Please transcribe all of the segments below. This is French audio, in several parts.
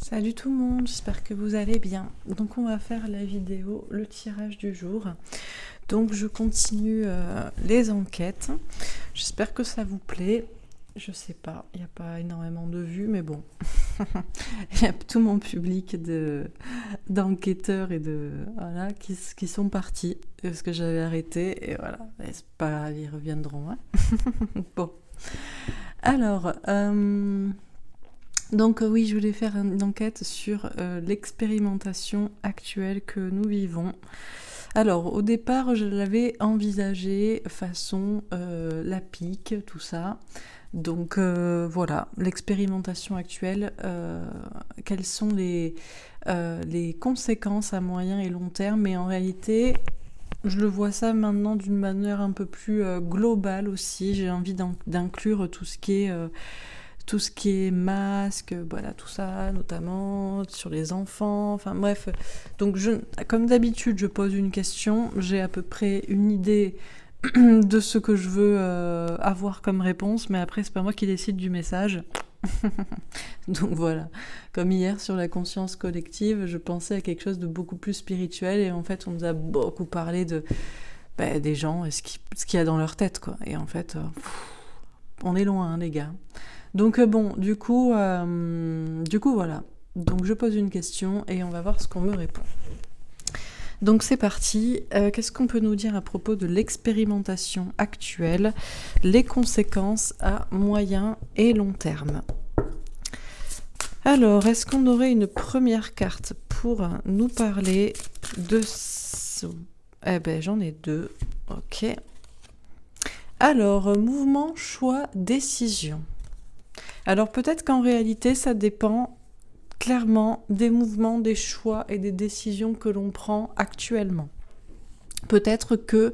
Salut tout le monde, j'espère que vous allez bien. Donc on va faire la vidéo, le tirage du jour. Donc je continue les enquêtes. J'espère que ça vous plaît. Je sais pas, il n'y a pas énormément de vues, mais bon. Il y a tout mon public d'enquêteurs et voilà, qui sont partis. Parce que j'avais arrêté, et voilà. Et c'est pas grave, ils reviendront. Hein. Bon. Alors, donc oui, je voulais faire une enquête sur l'expérimentation actuelle que nous vivons. Alors, au départ, je l'avais envisagé façon la pique, tout ça. Donc voilà, l'expérimentation actuelle, quelles sont les conséquences à moyen et long terme. Mais en réalité, je le vois ça maintenant d'une manière un peu plus globale aussi. J'ai envie d'inclure tout ce qui est masque, voilà, tout ça, notamment sur les enfants, enfin bref. Donc, comme d'habitude, je pose une question, j'ai à peu près une idée de ce que je veux avoir comme réponse, mais après, c'est pas moi qui décide du message. Donc voilà, comme hier sur la conscience collective, je pensais à quelque chose de beaucoup plus spirituel, et en fait, on nous a beaucoup parlé des gens et ce qu'il y a dans leur tête, quoi. Et en fait, on est loin, hein, les gars. Donc bon, du coup, voilà. Donc je pose une question et on va voir ce qu'on me répond. Donc c'est parti. Qu'est-ce qu'on peut nous dire à propos de l'expérimentation actuelle, les conséquences à moyen et long terme? Alors, est-ce qu'on aurait une première carte pour nous parler de... Eh ben, j'en ai deux. Ok. Alors, mouvement, choix, décision. Alors peut-être qu'en réalité, ça dépend clairement des mouvements, des choix et des décisions que l'on prend actuellement. Peut-être que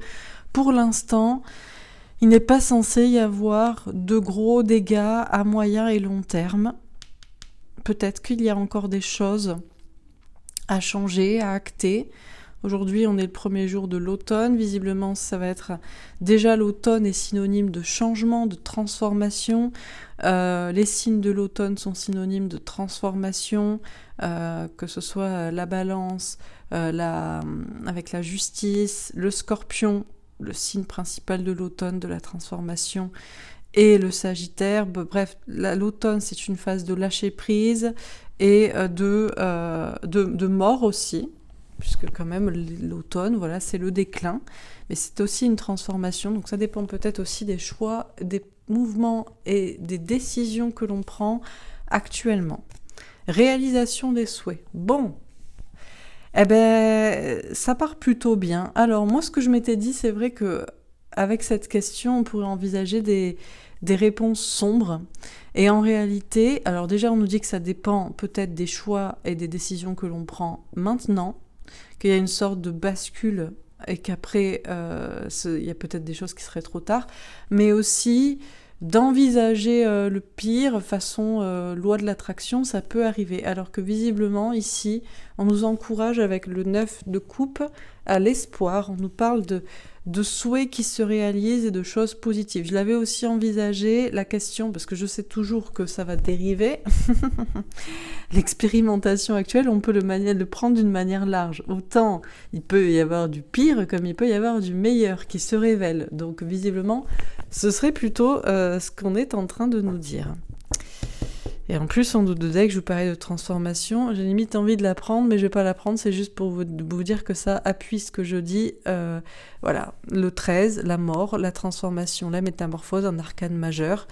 pour l'instant, il n'est pas censé y avoir de gros dégâts à moyen et long terme. Peut-être qu'il y a encore des choses à changer, à acter. Aujourd'hui, on est le premier jour de l'automne. Visiblement, ça va être... Déjà, l'automne est synonyme de changement, de transformation. Les signes de l'automne sont synonymes de transformation, que ce soit la balance, avec la justice, le scorpion, le signe principal de l'automne, de la transformation, et le sagittaire. Bref, l'automne, c'est une phase de lâcher prise et de mort aussi, puisque quand même l'automne, voilà, c'est le déclin, mais c'est aussi une transformation, donc ça dépend peut-être aussi des choix, des mouvements et des décisions que l'on prend actuellement. Réalisation des souhaits. Bon, eh ben, ça part plutôt bien. Alors moi, ce que je m'étais dit, c'est vrai que avec cette question, on pourrait envisager des réponses sombres. Et en réalité, alors déjà, on nous dit que ça dépend peut-être des choix et des décisions que l'on prend maintenant, qu'il y a une sorte de bascule et qu'après, il y a peut-être des choses qui seraient trop tard, mais aussi d'envisager le pire façon loi de l'attraction, ça peut arriver. Alors que visiblement, ici, on nous encourage avec le 9 de coupe à l'espoir. On nous parle de souhaits qui se réalisent et de choses positives. Je l'avais aussi envisagé, la question, parce que je sais toujours que ça va dériver. L'expérimentation actuelle, on peut le prendre d'une manière large. Autant il peut y avoir du pire, comme il peut y avoir du meilleur qui se révèle. Donc visiblement, ce serait plutôt ce qu'on est en train de nous dire. Et en plus, en doute de deck, je vous parlais de transformation. J'ai limite envie de la prendre, mais je vais pas la prendre. C'est juste pour vous dire que ça appuie ce que je dis. Voilà, le 13, la mort, la transformation, la métamorphose, un arcane majeur.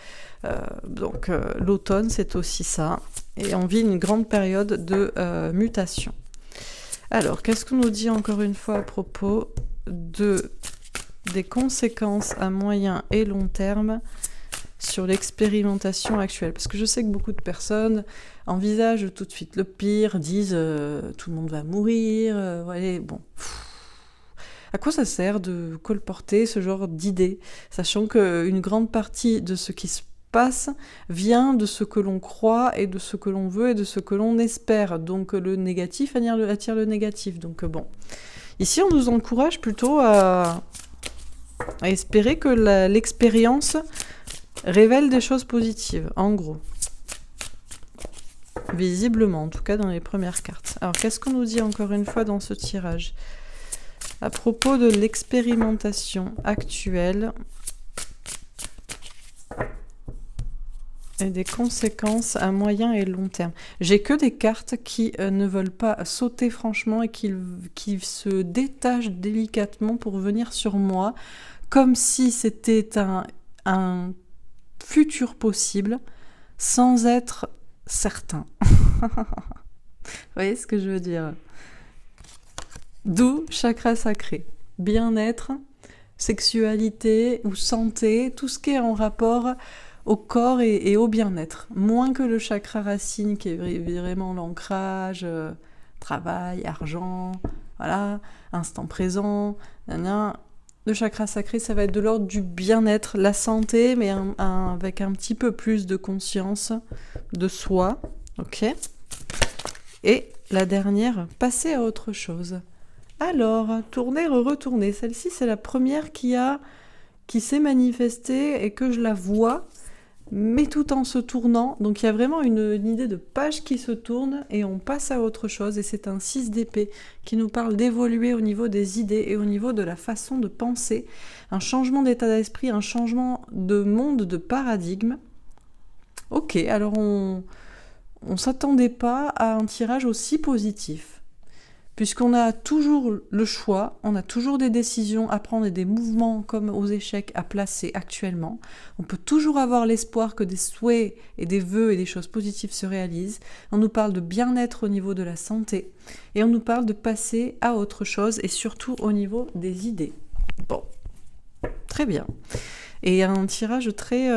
Donc l'automne, c'est aussi ça. Et on vit une grande période de mutation. Alors, qu'est-ce qu'on nous dit encore une fois à propos des conséquences à moyen et long terme sur l'expérimentation actuelle? Parce que je sais que beaucoup de personnes envisagent tout de suite le pire, disent tout le monde va mourir, ouais, bon. À quoi ça sert de colporter ce genre d'idées, sachant qu'une grande partie de ce qui se passe vient de ce que l'on croit et de ce que l'on veut et de ce que l'on espère. Donc le négatif attire le négatif. Donc bon. Ici, on nous encourage plutôt à espérer que l'expérience révèle des choses positives, en gros. visiblement, en tout cas dans les premières cartes. Alors, qu'est-ce qu'on nous dit encore une fois dans ce tirage? À propos de l'expérimentation actuelle et des conséquences à moyen et long terme. J'ai que des cartes qui ne veulent pas sauter franchement et qui se détachent délicatement pour venir sur moi, comme si c'était un futur possible, sans être certain. Vous voyez ce que je veux dire? D'où chakra sacré. Bien-être, sexualité ou santé, tout ce qui est en rapport au corps et au bien-être. Moins que le chakra racine qui est vraiment l'ancrage, travail, argent, voilà, instant présent, nanana. Le chakra sacré, ça va être de l'ordre du bien-être, la santé, mais avec un petit peu plus de conscience de soi. Ok. Et la dernière, passer à autre chose. Alors, tourner, retourner. Celle-ci, c'est la première qui s'est manifestée et que je la vois, mais tout en se tournant. Donc, il y a vraiment une idée de page qui se tourne et on passe à autre chose. Et c'est un 6 d'épée qui nous parle d'évoluer au niveau des idées et au niveau de la façon de penser. Un changement d'état d'esprit, un changement de monde, de paradigme. Ok, alors on s'attendait pas à un tirage aussi positif. Puisqu'on a toujours le choix, on a toujours des décisions à prendre et des mouvements comme aux échecs à placer actuellement. On peut toujours avoir l'espoir que des souhaits et des vœux et des choses positives se réalisent. On nous parle de bien-être au niveau de la santé et on nous parle de passer à autre chose et surtout au niveau des idées. Bon, très bien. Et un tirage très...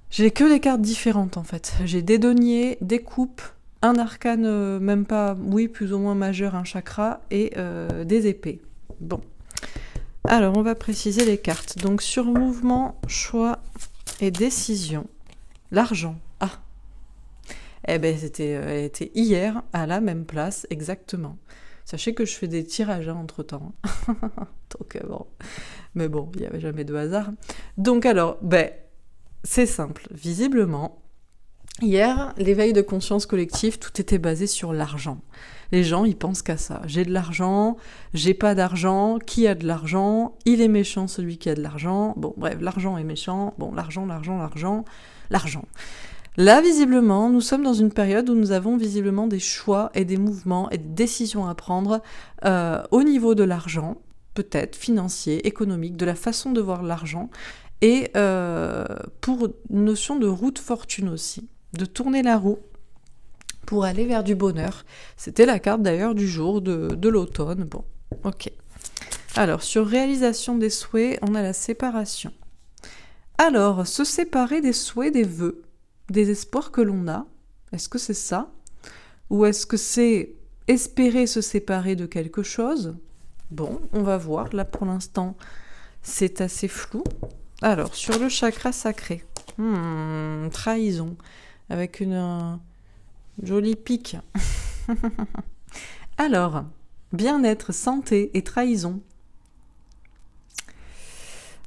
J'ai que des cartes différentes en fait. J'ai des deniers, des coupes, un arcane, même pas, oui, plus ou moins majeur, un chakra, et des épées. Bon. Alors, on va préciser les cartes. Donc, sur mouvement, choix et décision. L'argent. Ah. Eh ben, elle était hier à la même place, exactement. Sachez que je fais des tirages entre-temps. Donc, bon. Mais bon, il n'y avait jamais de hasard. Donc, alors, c'est simple. Visiblement, hier, l'éveil de conscience collective, tout était basé sur l'argent. Les gens, ils pensent qu'à ça. J'ai de l'argent, j'ai pas d'argent, qui a de l'argent, il est méchant celui qui a de l'argent. Bon, bref, l'argent est méchant. Bon, l'argent. Là, visiblement, nous sommes dans une période où nous avons visiblement des choix et des mouvements et des décisions à prendre au niveau de l'argent, peut-être financier, économique, de la façon de voir l'argent, et pour une notion de roue de fortune aussi. De tourner la roue pour aller vers du bonheur. C'était la carte d'ailleurs du jour de l'automne. Bon, ok. Alors, sur réalisation des souhaits, on a la séparation. Alors, se séparer des souhaits, des vœux, des espoirs que l'on a, est-ce que c'est ça? Ou est-ce que c'est espérer se séparer de quelque chose? Bon, on va voir. Là, pour l'instant, c'est assez flou. Alors, sur le chakra sacré, trahison. Avec une jolie pique. Alors, bien-être, santé et trahison.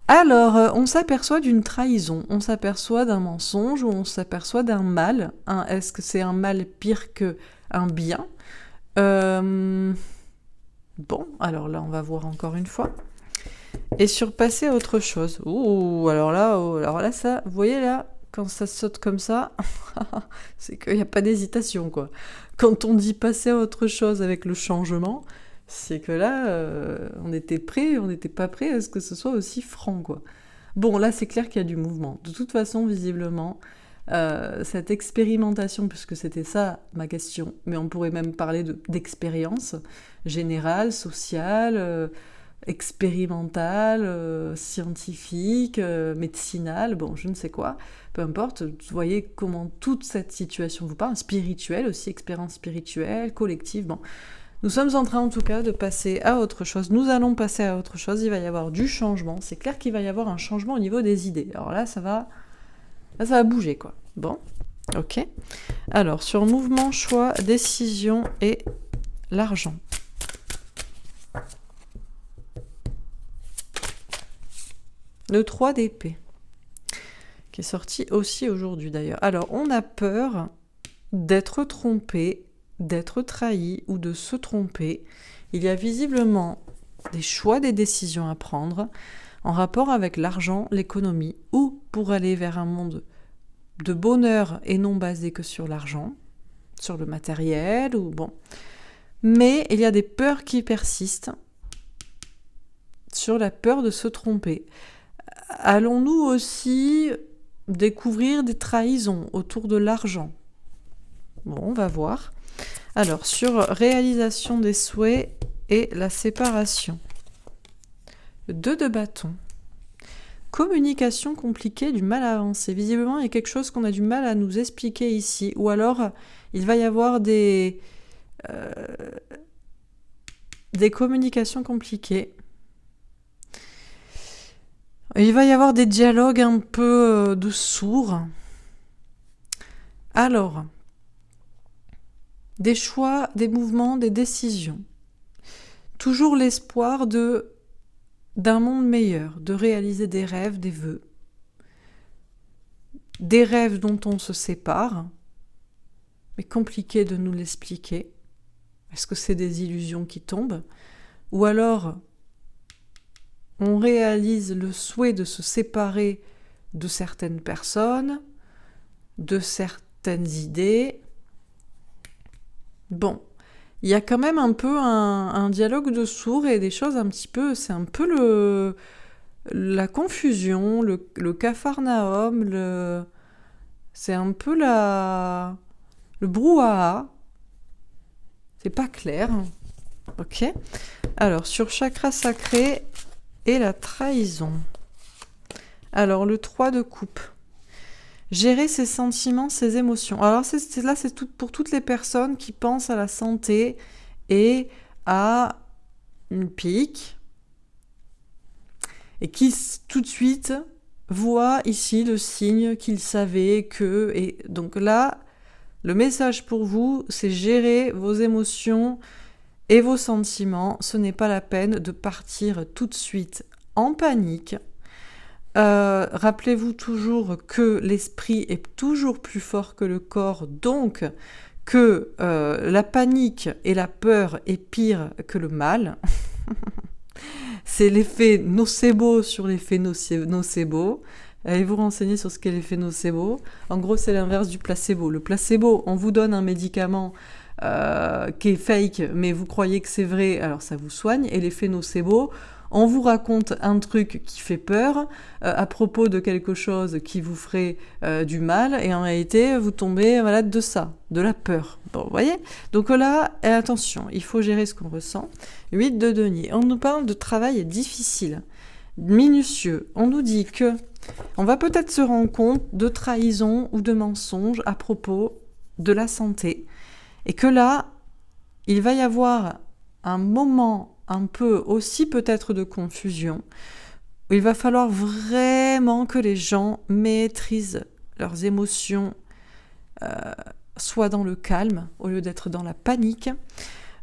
Alors, on s'aperçoit d'une trahison, on s'aperçoit d'un mensonge ou on s'aperçoit d'un mal. Est-ce que c'est un mal pire qu'un bien? Bon, alors là, on va voir encore une fois. Et surpasser à autre chose. Ouh, alors là, ça, vous voyez là, quand ça saute comme ça, c'est qu'il n'y a pas d'hésitation, quoi. Quand on dit passer à autre chose avec le changement, c'est que là, on était prêt, on n'était pas prêt à ce que ce soit aussi franc, quoi. Bon, là, c'est clair qu'il y a du mouvement. De toute façon, visiblement, cette expérimentation, puisque c'était ça ma question, mais on pourrait même parler d'expérience générale, sociale, expérimentale, scientifique, médicinale, bon, je ne sais quoi, peu importe, vous voyez comment toute cette situation vous parle, spirituelle aussi, expérience spirituelle, collective, bon. Nous sommes en train en tout cas de passer à autre chose, nous allons passer à autre chose, il va y avoir du changement, c'est clair qu'il va y avoir un changement au niveau des idées, alors là ça va bouger quoi, bon, ok. Alors sur mouvement, choix, décision et l'argent. Le 3 d'épée, qui est sorti aussi aujourd'hui d'ailleurs. Alors, on a peur d'être trompé, d'être trahi ou de se tromper. Il y a visiblement des choix, des décisions à prendre en rapport avec l'argent, l'économie, ou pour aller vers un monde de bonheur et non basé que sur l'argent, sur le matériel, ou bon. Mais il y a des peurs qui persistent sur la peur de se tromper. Allons-nous aussi découvrir des trahisons autour de l'argent? Bon, on va voir. Alors, sur réalisation des souhaits et la séparation. 2 de bâton. Communication compliquée, du mal à avancer. Visiblement, il y a quelque chose qu'on a du mal à nous expliquer ici. Ou alors, il va y avoir des communications compliquées. Il va y avoir des dialogues un peu de sourds. Alors, des choix, des mouvements, des décisions. Toujours l'espoir d'un monde meilleur, de réaliser des rêves, des vœux. Des rêves dont on se sépare, mais compliqué de nous l'expliquer. Est-ce que c'est des illusions qui tombent? Ou alors, on réalise le souhait de se séparer de certaines personnes, de certaines idées. Bon, il y a quand même un peu un dialogue de sourds et des choses un petit peu... C'est un peu la confusion, le capharnaüm, c'est un peu le brouhaha. C'est pas clair. Ok. Alors, sur chakra sacré et la trahison. Alors, le 3 de coupe. Gérer ses sentiments, ses émotions. Alors, c'est tout, pour toutes les personnes qui pensent à la santé et à une pique et qui tout de suite voient ici le signe qu'ils savaient que... Et donc là, le message pour vous, c'est gérer vos émotions et vos sentiments. Ce n'est pas la peine de partir tout de suite en panique. Rappelez-vous toujours que l'esprit est toujours plus fort que le corps, donc que la panique et la peur est pire que le mal. C'est l'effet nocebo sur l'effet nocebo. Allez vous renseigner sur ce qu'est l'effet nocebo. En gros, c'est l'inverse du placebo. Le placebo, on vous donne un médicament qui est fake, mais vous croyez que c'est vrai, alors ça vous soigne. Et l'effet nocebo, on vous raconte un truc qui fait peur à propos de quelque chose qui vous ferait du mal, et en réalité, vous tombez malade de ça, de la peur. Bon, vous voyez? Donc là, attention, il faut gérer ce qu'on ressent. 8 de denier. On nous parle de travail difficile, minutieux. On nous dit que on va peut-être se rendre compte de trahison ou de mensonges à propos de la santé. Et que là, il va y avoir un moment un peu aussi peut-être de confusion, où il va falloir vraiment que les gens maîtrisent leurs émotions, soient dans le calme au lieu d'être dans la panique.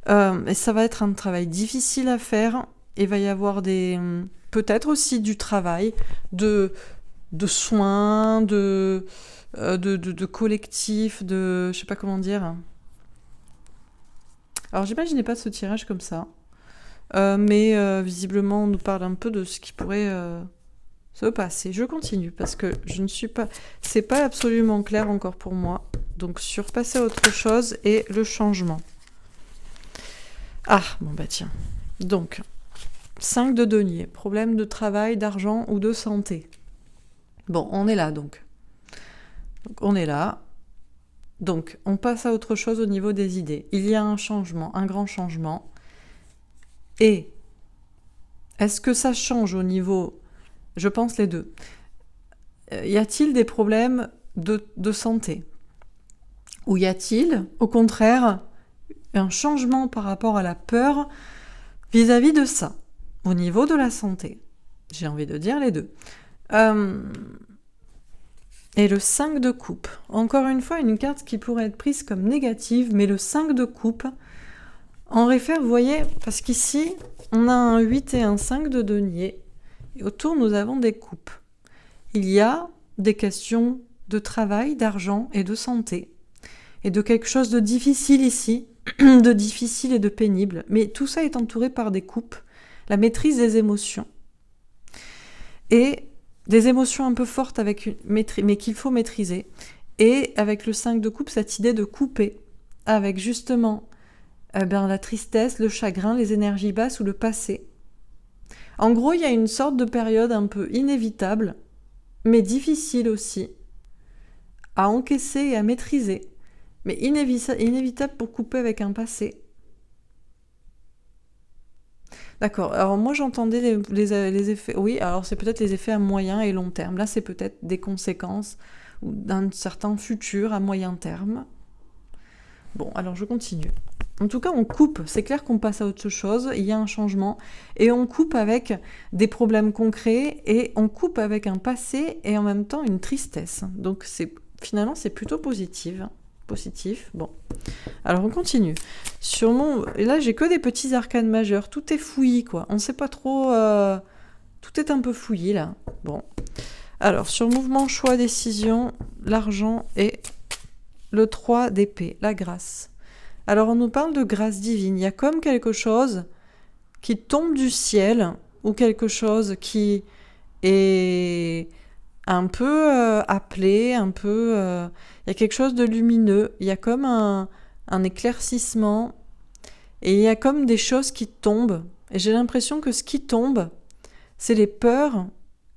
Et ça va être un travail difficile à faire. Il va y avoir peut-être aussi du travail, de soins, de collectif, je sais pas comment dire. Alors j'imaginais pas ce tirage comme ça, mais visiblement on nous parle un peu de ce qui pourrait se passer. Je continue parce que c'est pas absolument clair encore pour moi. Donc sur passer à autre chose et le changement. Ah bon bah tiens. Donc 5 de denier, problème de travail, d'argent ou de santé. Bon, on est là donc. On est là. Donc, on passe à autre chose au niveau des idées. Il y a un changement, un grand changement. Et est-ce que ça change au niveau... Je pense les deux. Y a-t-il des problèmes de santé? Ou y a-t-il, au contraire, un changement par rapport à la peur vis-à-vis de ça, au niveau de la santé? J'ai envie de dire les deux. Et le 5 de coupe. Encore une fois, une carte qui pourrait être prise comme négative, mais le 5 de coupe, en réfère, vous voyez, parce qu'ici, on a un 8 et un 5 de denier, et autour, nous avons des coupes. Il y a des questions de travail, d'argent et de santé. Et de quelque chose de difficile ici, de difficile et de pénible. Mais tout ça est entouré par des coupes, la maîtrise des émotions. Et des émotions un peu fortes mais qu'il faut maîtriser. Et avec le 5 de coupe, cette idée de couper avec justement la tristesse, le chagrin, les énergies basses ou le passé. En gros, il y a une sorte de période un peu inévitable, mais difficile aussi, à encaisser et à maîtriser, mais inévitable pour couper avec un passé. D'accord, alors moi j'entendais les effets, oui, alors c'est peut-être les effets à moyen et long terme. Là, c'est peut-être des conséquences d'un certain futur à moyen terme. Bon, alors je continue. En tout cas, on coupe, c'est clair qu'on passe à autre chose, il y a un changement, et on coupe avec des problèmes concrets, et on coupe avec un passé, et en même temps une tristesse. Donc finalement, c'est plutôt positif. Bon. Alors on continue. Et là, j'ai que des petits arcanes majeurs, tout est fouillis, quoi. On ne sait pas trop... Tout est un peu fouillis, là. Bon. Alors, sur mouvement, choix, décision, l'argent et le 3 d'épée, la grâce. Alors, on nous parle de grâce divine. Il y a comme quelque chose qui tombe du ciel ou quelque chose qui est un peu appelé, un peu... il y a quelque chose de lumineux. Il y a comme un éclaircissement et il y a comme des choses qui tombent. Et j'ai l'impression que ce qui tombe, c'est les peurs,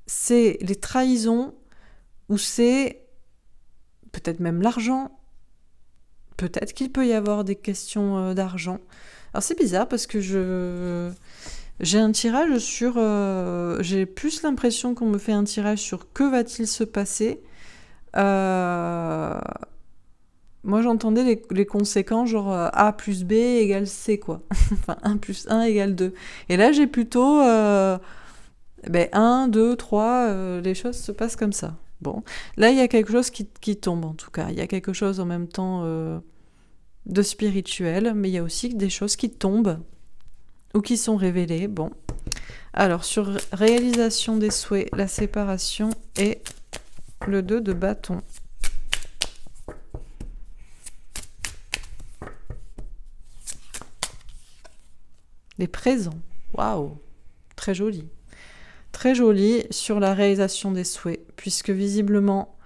c'est les trahisons ou c'est peut-être même l'argent. Peut-être qu'il peut y avoir des questions d'argent. Alors c'est bizarre parce que j'ai un tirage sur... j'ai plus l'impression qu'on me fait un tirage sur que va-t-il se passer. Moi j'entendais les conséquences genre A plus B égale C, quoi. Enfin 1 plus 1 égale 2. Et là j'ai plutôt 1, 2, 3, les choses se passent comme ça. Bon, là il y a quelque chose qui tombe en tout cas. Il y a quelque chose en même temps de spirituel, mais il y a aussi des choses qui tombent ou qui sont révélées. Bon, alors sur réalisation des souhaits, la séparation et le 2 de bâton. Les présents, waouh, très joli. Très joli sur la réalisation des souhaits, puisque visiblement...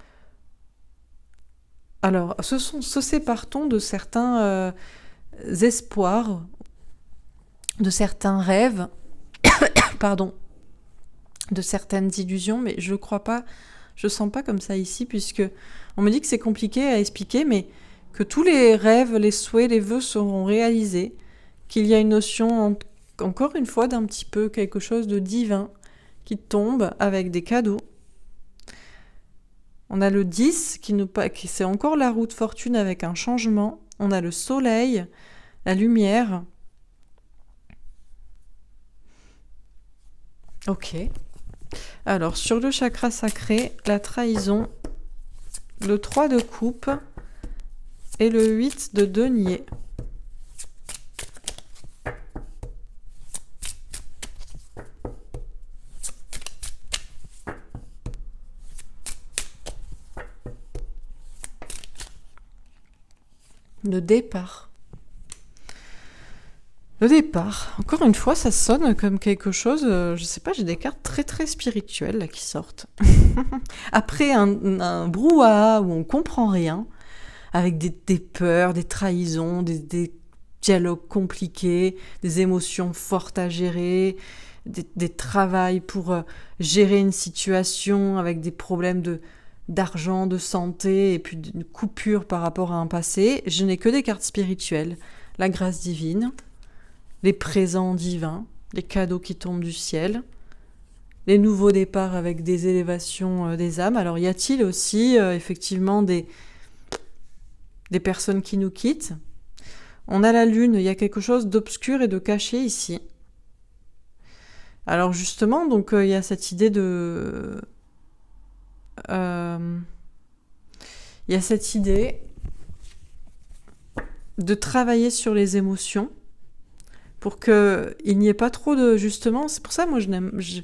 Alors, se sépare-t-on de certains espoirs, de certains rêves, pardon, de certaines illusions, mais je crois pas, je sens pas comme ça ici, puisque on me dit que c'est compliqué à expliquer, mais que tous les rêves, les souhaits, les vœux seront réalisés, qu'il y a une notion, encore une fois, d'un petit peu quelque chose de divin qui tombe avec des cadeaux. On a le 10, qui c'est encore la roue de fortune avec un changement. On a le soleil, la lumière. Ok. Alors, sur le chakra sacré, la trahison, le 3 de coupe et le 8 de denier. Le départ. Le départ. Encore une fois, ça sonne comme quelque chose... je sais pas, j'ai des cartes très très spirituelles là qui sortent. Après un brouhaha où on comprend rien, avec des peurs, des trahisons, des dialogues compliqués, des émotions fortes à gérer, des travails pour gérer une situation avec des problèmes d'argent, de santé, et puis une coupure par rapport à un passé. Je n'ai que des cartes spirituelles. La grâce divine, les présents divins, les cadeaux qui tombent du ciel, les nouveaux départs avec des élévations des âmes. Alors y a-t-il aussi effectivement des personnes qui nous quittent? On a la lune, il y a quelque chose d'obscur et de caché ici. Alors justement, donc il y a cette idée de... il y a cette idée de travailler sur les émotions pour qu'il n'y ait pas trop de... Justement, c'est pour ça, moi, je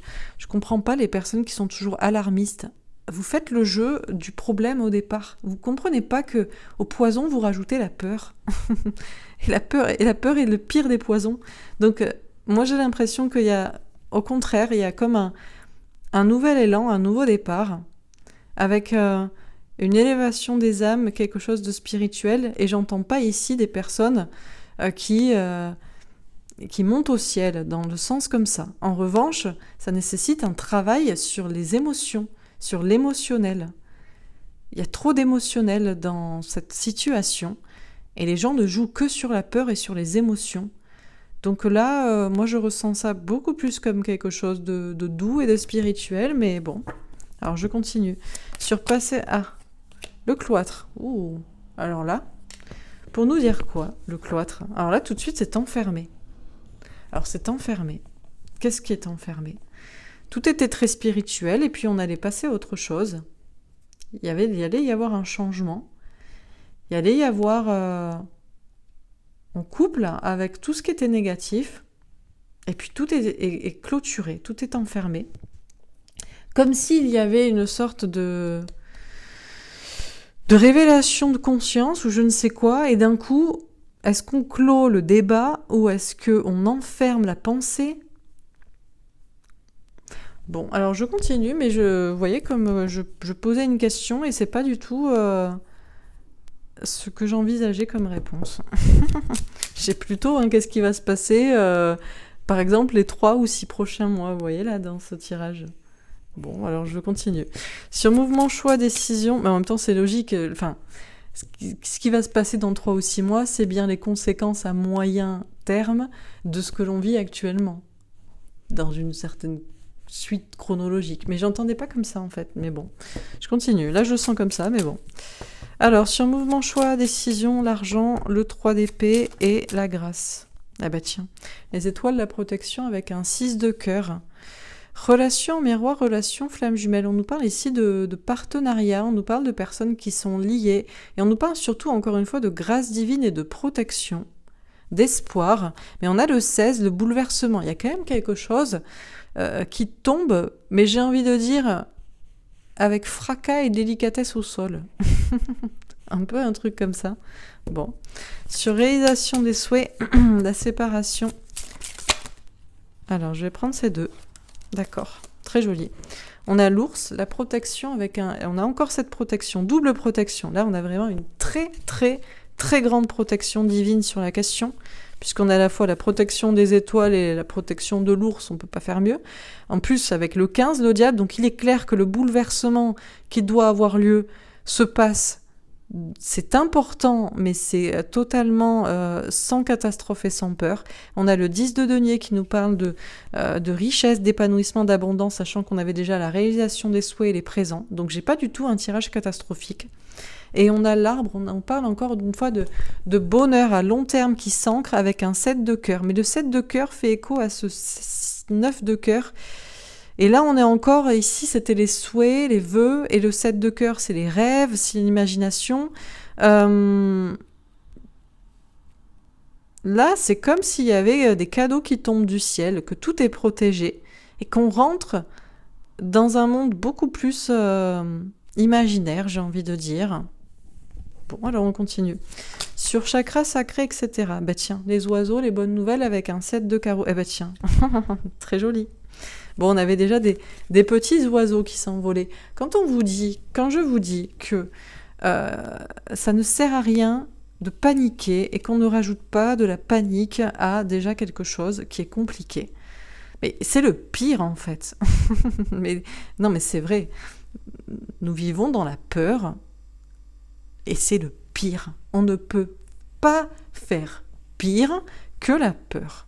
comprends pas les personnes qui sont toujours alarmistes. vous faites le jeu du problème au départ. Vous comprenez pas que au poison, vous rajoutez la peur. Et la peur est le pire des poisons. Donc, moi, j'ai l'impression qu'il y a, au contraire, il y a comme un nouvel élan, un nouveau départ, avec une élévation des âmes, quelque chose de spirituel. Et j'entends pas ici des personnes qui montent au ciel, dans le sens comme ça. En revanche, ça nécessite un travail sur les émotions, sur l'émotionnel. Il y a trop d'émotionnel dans cette situation, et les gens ne jouent que sur la peur et sur les émotions. Donc là, moi je ressens ça beaucoup plus comme quelque chose de doux et de spirituel, mais bon. Alors je continue. Surpasser... Ah, le cloître. Ouh. Alors là, pour nous dire quoi, le cloître? Alors là, tout de suite, c'est enfermé. Alors c'est enfermé. Qu'est-ce qui est enfermé? Tout était très spirituel, et puis on allait passer à autre chose. Il allait y avoir un changement. Il allait y avoir... en couple avec tout ce qui était négatif, et puis tout est clôturé, tout est enfermé. Comme s'il y avait une sorte de révélation de conscience, ou je ne sais quoi, et d'un coup, est-ce qu'on clôt le débat, ou est-ce qu'on enferme la pensée? Bon, alors je continue, mais vous voyez, comme je posais une question, et c'est pas du tout ce que j'envisageais comme réponse. J'ai plutôt, qu'est-ce qui va se passer, par exemple, les 3 ou 6 prochains mois, vous voyez, là, dans ce tirage. Bon, alors je continue. Sur mouvement, choix, décision, mais en même temps, c'est logique, ce qui va se passer dans 3 ou 6 mois, c'est bien les conséquences à moyen terme de ce que l'on vit actuellement, dans une certaine suite chronologique. Mais j'entendais pas comme ça, en fait, mais bon. Je continue. Là, je le sens comme ça, mais bon. Alors, sur mouvement, choix, décision, l'argent, le 3 d'épée et la grâce. Ah bah tiens, les étoiles, la protection avec un 6 de cœur. Relation miroir, relation flamme jumelle. On nous parle ici de partenariat, on nous parle de personnes qui sont liées, et on nous parle surtout, encore une fois, de grâce divine et de protection, d'espoir. Mais on a le 16, le bouleversement. Il y a quand même quelque chose qui tombe, mais j'ai envie de dire... avec fracas et délicatesse au sol. Un peu un truc comme ça. Bon. Sur réalisation des souhaits, la séparation. Alors, je vais prendre ces deux. D'accord. Très joli. On a l'ours, la protection avec on a encore cette protection, double protection. Là, on a vraiment une très, très, très grande protection divine sur la question, puisqu'on a à la fois la protection des étoiles et la protection de l'ours, on ne peut pas faire mieux. En plus, avec le 15, le diable, donc il est clair que le bouleversement qui doit avoir lieu se passe. C'est important, mais c'est totalement sans catastrophe et sans peur. On a le 10 de denier qui nous parle de richesse, d'épanouissement, d'abondance, sachant qu'on avait déjà la réalisation des souhaits et les présents. Donc j'ai pas du tout un tirage catastrophique. Et on a l'arbre, on parle encore une fois de bonheur à long terme qui s'ancre avec un 7 de cœur. Mais le 7 de cœur fait écho à ce 9 de cœur. Et là, on est encore, ici, c'était les souhaits, les vœux, et le 7 de cœur, c'est les rêves, c'est l'imagination. Là, c'est comme s'il y avait des cadeaux qui tombent du ciel, que tout est protégé, et qu'on rentre dans un monde beaucoup plus imaginaire, j'ai envie de dire. Bon, alors on continue. Sur chakra sacré, etc. Bah tiens, les oiseaux, les bonnes nouvelles avec un 7 de carreau. Eh bah tiens, très joli. Bon, on avait déjà des petits oiseaux qui s'envolaient. Quand je vous dis que ça ne sert à rien de paniquer et qu'on ne rajoute pas de la panique à déjà quelque chose qui est compliqué. Mais c'est le pire en fait. Non mais c'est vrai. Nous vivons dans la peur et c'est le pire. On ne peut pas faire pire que la peur.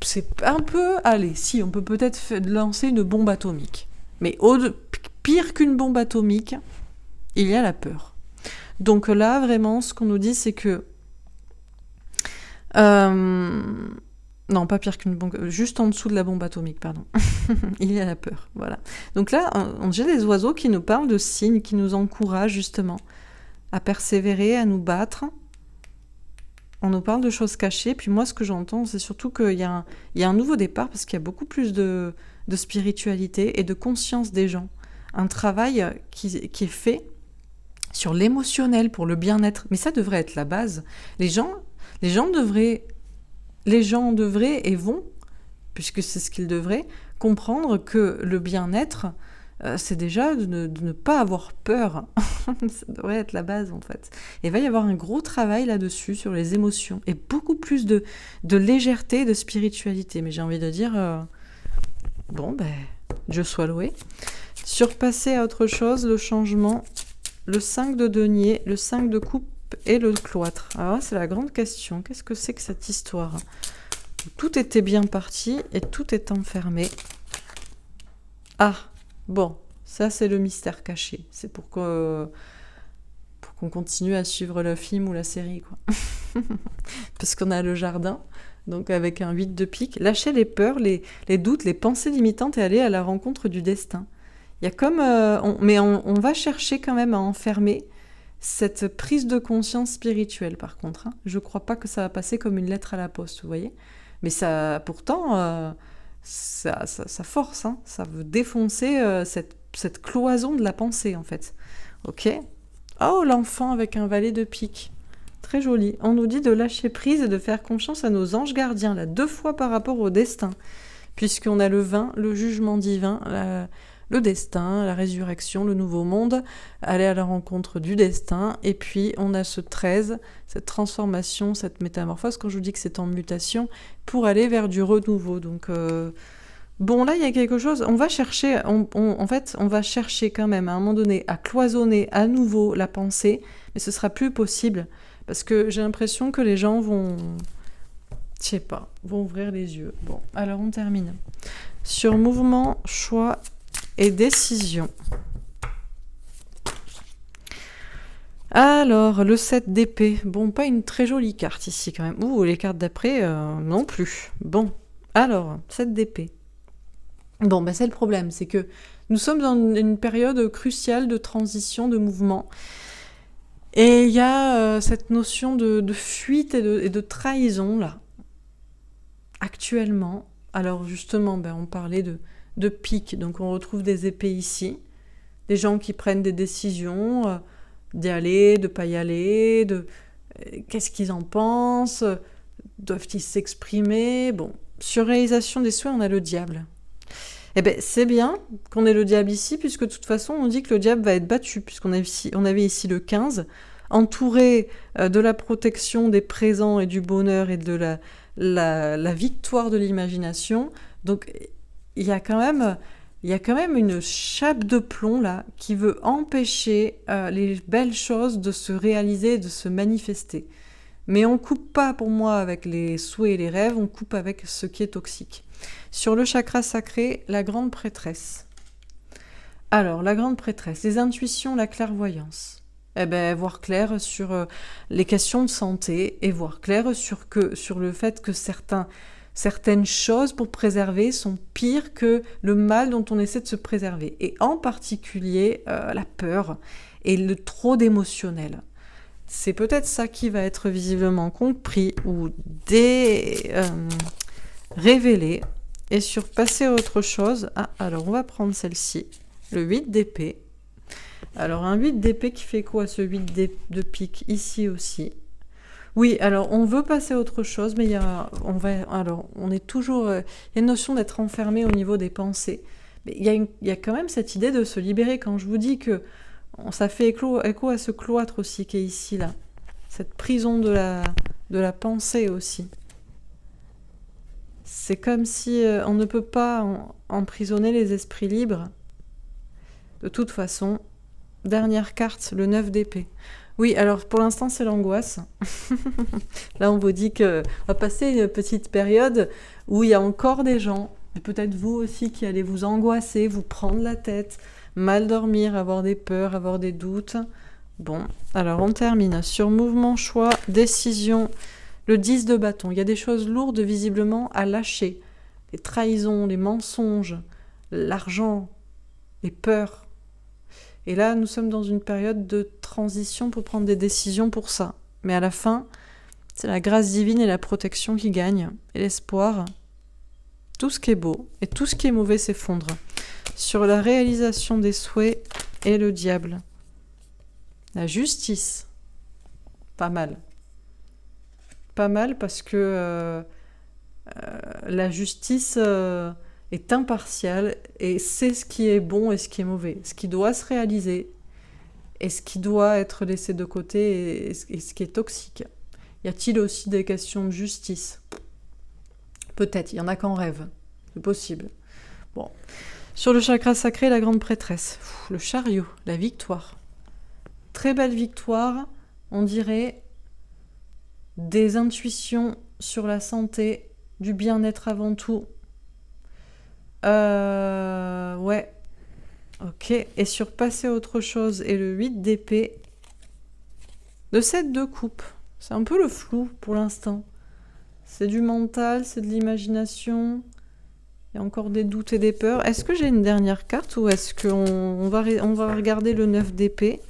C'est un peu... Allez, si, on peut peut-être lancer une bombe atomique. Mais pire qu'une bombe atomique, il y a la peur. Donc là, vraiment, ce qu'on nous dit, c'est que... Non, pas pire qu'une bombe... Juste en dessous de la bombe atomique, pardon. Il y a la peur, voilà. Donc là, j'ai des oiseaux qui nous parlent de signes, qui nous encouragent justement à persévérer, à nous battre. On nous parle de choses cachées, puis moi, ce que j'entends, c'est surtout qu'il y a un nouveau départ, parce qu'il y a beaucoup plus de spiritualité et de conscience des gens. Un travail qui est fait sur l'émotionnel pour le bien-être. Mais ça devrait être la base. Les gens devraient et vont, puisque c'est ce qu'ils devraient, comprendre que le bien-être, c'est déjà de ne pas avoir peur. Ça devrait être la base, en fait. Et il va y avoir un gros travail là-dessus, sur les émotions, et beaucoup plus de légèreté, de spiritualité. Mais j'ai envie de dire, Dieu soit loué. Surpasser à autre chose, le changement, le 5 de denier, le 5 de coupe et le cloître. Alors c'est la grande question. Qu'est-ce que c'est que cette histoire ? Tout était bien parti et tout est enfermé. Ah, bon, ça c'est le mystère caché. C'est pour qu'on continue à suivre le film ou la série, quoi. Parce qu'on a le jardin, donc avec un 8 de pique. Lâcher les peurs, les doutes, les pensées limitantes et aller à la rencontre du destin. Il y a comme... on va chercher quand même à enfermer cette prise de conscience spirituelle, par contre. Hein. Je ne crois pas que ça va passer comme une lettre à la poste, vous voyez. Mais ça, pourtant, ça force. Hein. Ça veut défoncer cette cloison de la pensée, en fait. Ok ? Oh, l'enfant avec un valet de pique. Très joli. On nous dit de lâcher prise et de faire confiance à nos anges gardiens, là, 2 fois par rapport au destin. Puisqu'on a le 20, le jugement divin, le destin, la résurrection, le nouveau monde, aller à la rencontre du destin, et puis on a ce 13, cette transformation, cette métamorphose, quand je vous dis que c'est en mutation, pour aller vers du renouveau. Donc, là, il y a quelque chose, on va chercher, on va chercher quand même, à un moment donné, à cloisonner à nouveau la pensée, mais ce sera plus possible, parce que j'ai l'impression que les gens vont ouvrir les yeux. Bon, alors on termine. Sur mouvement, choix et décision. Alors, le 7 d'épée. Bon, pas une très jolie carte ici quand même. Ouh, les cartes d'après, non plus. Bon, alors, 7 d'épée. Bon, c'est le problème, c'est que nous sommes dans une période cruciale de transition, de mouvement. Et il y a cette notion de fuite et de trahison, là. Actuellement. Alors, justement, on parlait de pique, donc on retrouve des épées ici, des gens qui prennent des décisions, d'y aller, de pas y aller, qu'est-ce qu'ils en pensent, doivent-ils s'exprimer, sur réalisation des souhaits, on a le diable. C'est bien qu'on ait le diable ici, puisque de toute façon, on dit que le diable va être battu, puisqu'on avait ici le 15, entouré de la protection des présents et du bonheur et de la victoire de l'imagination, donc il y a quand même une chape de plomb là qui veut empêcher les belles choses de se réaliser, de se manifester. Mais on coupe pas pour moi avec les souhaits et les rêves, on coupe avec ce qui est toxique. Sur le chakra sacré, la grande prêtresse. Alors, la grande prêtresse, les intuitions, la clairvoyance. Voir clair sur les questions de santé et voir clair sur le fait que certaines choses pour préserver sont pires que le mal dont on essaie de se préserver. Et en particulier, la peur et le trop d'émotionnel. C'est peut-être ça qui va être visiblement compris ou révélé et surpasser autre chose. Ah, alors on va prendre celle-ci, le 8 d'épée. Alors un 8 d'épée qui fait quoi, ce 8 de pique ici aussi? Oui, alors on veut passer à autre chose, mais on est toujours... Il y a une notion d'être enfermé au niveau des pensées. Mais il y a quand même cette idée de se libérer. Quand je vous dis que ça fait écho à ce cloître aussi qui est ici, là. Cette prison de la pensée aussi. C'est comme si on ne peut pas emprisonner les esprits libres. De toute façon, dernière carte, le 9 d'épée. Oui, alors pour l'instant, c'est l'angoisse. Là, on vous dit qu'on va passer une petite période où il y a encore des gens, et peut-être vous aussi, qui allez vous angoisser, vous prendre la tête, mal dormir, avoir des peurs, avoir des doutes. Bon, alors on termine sur mouvement, choix, décision, le 10 de bâton. Il y a des choses lourdes visiblement à lâcher. Les trahisons, les mensonges, l'argent, les peurs. Et là, nous sommes dans une période de transition pour prendre des décisions pour ça. Mais à la fin, c'est la grâce divine et la protection qui gagnent, et l'espoir. Tout ce qui est beau et tout ce qui est mauvais s'effondre. Sur la réalisation des souhaits et le diable. La justice. Pas mal. Pas mal parce que la justice est impartiale et sait ce qui est bon et ce qui est mauvais. Ce qui doit se réaliser et ce qui doit être laissé de côté et ce qui est toxique. Y a-t-il aussi des questions de justice ? Peut-être, il y en a qu'en rêve. C'est possible. Bon. Sur le chakra sacré, la grande prêtresse. Le chariot, la victoire. Très belle victoire, on dirait des intuitions sur la santé, du bien-être avant tout. Ouais. Ok. Et sur passer à autre chose, et le 8 d'épée, le 7 de coupe. C'est un peu le flou pour l'instant. C'est du mental, c'est de l'imagination. Il y a encore des doutes et des peurs. Est-ce que j'ai une dernière carte ou est-ce qu'on va regarder le 9 d'épée ?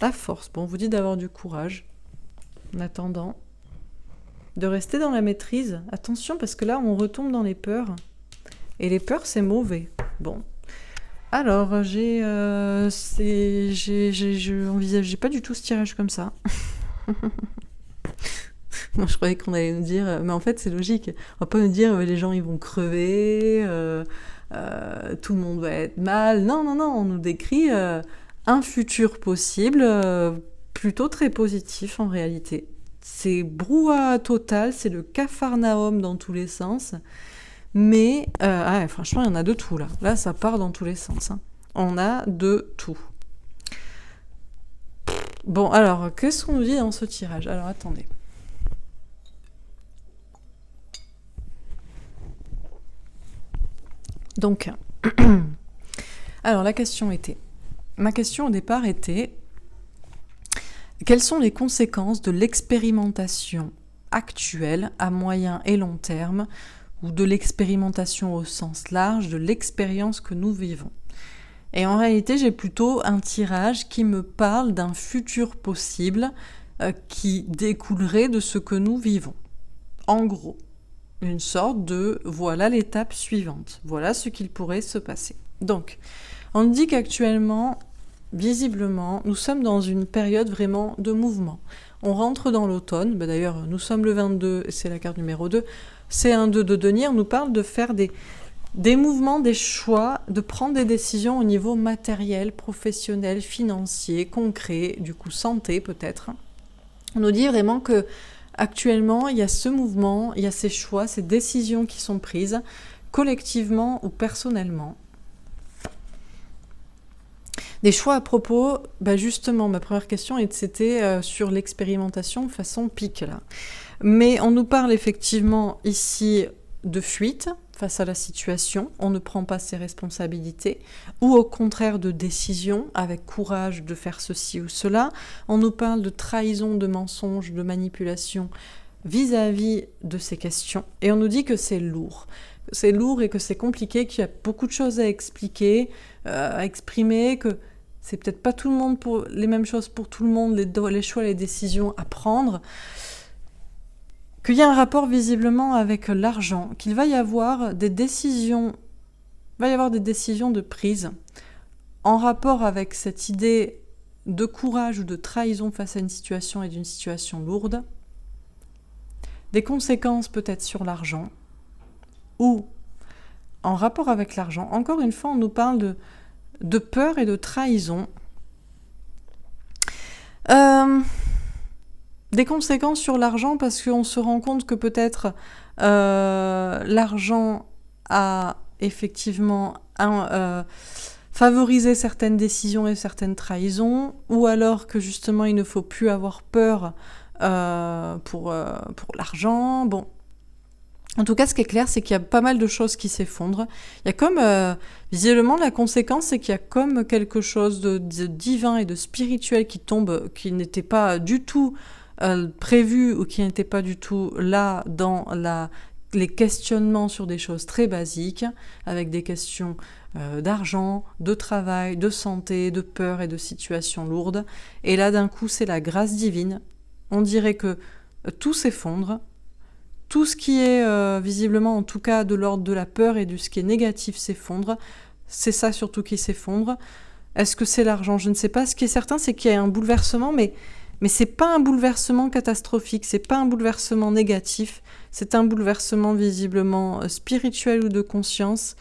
La force. Bon, on vous dit d'avoir du courage. En attendant. De rester dans la maîtrise. Attention, parce que là, on retombe dans les peurs. Et les peurs, c'est mauvais. Bon. Alors, j'ai envisageais pas du tout ce tirage comme ça. Moi, je croyais qu'on allait nous dire... Mais en fait, c'est logique. On va pas nous dire les gens, ils vont crever, tout le monde va être mal. Non, non, non. On nous décrit un futur possible, plutôt très positif en réalité. C'est brouhaha total, c'est le capharnaüm dans tous les sens. Mais, franchement, il y en a de tout, là. Là, ça part dans tous les sens. Hein. On a de tout. Bon, alors, qu'est-ce qu'on nous dit dans ce tirage ? Alors, attendez. Donc, alors, ma question au départ était, quelles sont les conséquences de l'expérimentation actuelle à moyen et long terme ou de l'expérimentation au sens large, de l'expérience que nous vivons. Et en réalité, j'ai plutôt un tirage qui me parle d'un futur possible qui découlerait de ce que nous vivons. En gros, une sorte de voilà l'étape suivante, voilà ce qu'il pourrait se passer. Donc, on dit qu'actuellement, visiblement, nous sommes dans une période vraiment de mouvement. On rentre dans l'automne, d'ailleurs nous sommes le 22, c'est la carte numéro 2, c'est un 2 de denier, on nous parle de faire des mouvements, des choix, de prendre des décisions au niveau matériel, professionnel, financier, concret, du coup santé peut-être. On nous dit vraiment que actuellement il y a ce mouvement, il y a ces choix, ces décisions qui sont prises, collectivement ou personnellement. Des choix à propos, justement, ma première question c'était sur l'expérimentation façon pique là. Mais on nous parle effectivement ici de fuite face à la situation, on ne prend pas ses responsabilités, ou au contraire de décision, avec courage de faire ceci ou cela. On nous parle de trahison, de mensonge, de manipulation vis-à-vis de ces questions. Et on nous dit que c'est lourd. C'est lourd et que c'est compliqué, qu'il y a beaucoup de choses à expliquer, à exprimer, que c'est peut-être pas tout le monde pour les mêmes choses pour tout le monde, les choix, les décisions à prendre. Qu'il y a un rapport visiblement avec l'argent, qu'il va y avoir des décisions de prise en rapport avec cette idée de courage ou de trahison face à une situation et d'une situation lourde, des conséquences peut-être sur l'argent, ou en rapport avec l'argent, encore une fois on nous parle de peur et de trahison. Des conséquences sur l'argent parce qu'on se rend compte que peut-être l'argent a effectivement favorisé certaines décisions et certaines trahisons, ou alors que justement il ne faut plus avoir peur pour l'argent. Bon. En tout cas, ce qui est clair, c'est qu'il y a pas mal de choses qui s'effondrent. Il y a comme, visiblement, la conséquence, c'est qu'il y a comme quelque chose de divin et de spirituel qui tombe, qui n'était pas du tout prévu ou qui n'était pas du tout là dans les questionnements sur des choses très basiques, avec des questions d'argent, de travail, de santé, de peur et de situations lourdes. Et là, d'un coup, c'est la grâce divine. On dirait que tout s'effondre, tout ce qui est visiblement, en tout cas, de l'ordre de la peur et de ce qui est négatif s'effondre. C'est ça surtout qui s'effondre. Est-ce que c'est l'argent? Je ne sais pas. Ce qui est certain, c'est qu'il y a un bouleversement, mais c'est pas un bouleversement catastrophique, c'est pas un bouleversement négatif, c'est un bouleversement visiblement spirituel ou de conscience.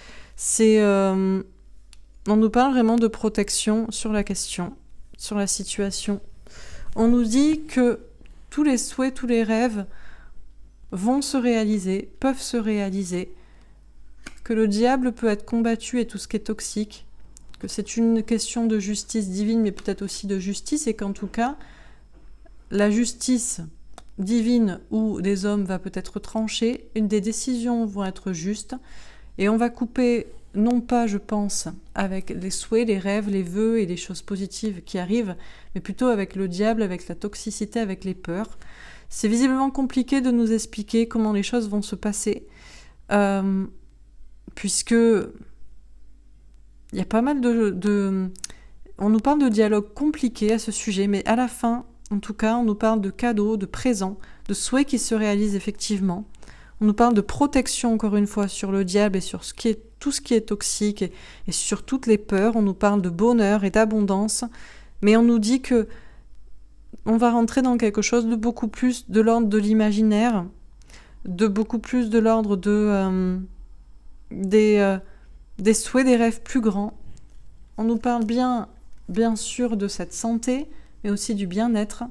On nous parle vraiment de protection sur la question, sur la situation. On nous dit que tous les souhaits, tous les rêves vont se réaliser, peuvent se réaliser, que le diable peut être combattu et tout ce qui est toxique, que c'est une question de justice divine, mais peut-être aussi de justice, et qu'en tout cas, la justice divine ou des hommes va peut-être trancher, des décisions vont être justes, et on va couper, non pas, je pense, avec les souhaits, les rêves, les vœux et les choses positives qui arrivent, mais plutôt avec le diable, avec la toxicité, avec les peurs. C'est visiblement compliqué de nous expliquer comment les choses vont se passer, puisque il y a pas mal on nous parle de dialogue compliqué à ce sujet, mais à la fin, en tout cas, on nous parle de cadeaux, de présents, de souhaits qui se réalisent effectivement. On nous parle de protection, encore une fois, sur le diable et sur tout ce qui est toxique et sur toutes les peurs. On nous parle de bonheur et d'abondance, mais on nous dit que on va rentrer dans quelque chose de beaucoup plus de l'ordre de l'imaginaire, de beaucoup plus de l'ordre des souhaits, des rêves plus grands. On nous parle bien sûr de cette santé, mais aussi du bien-être,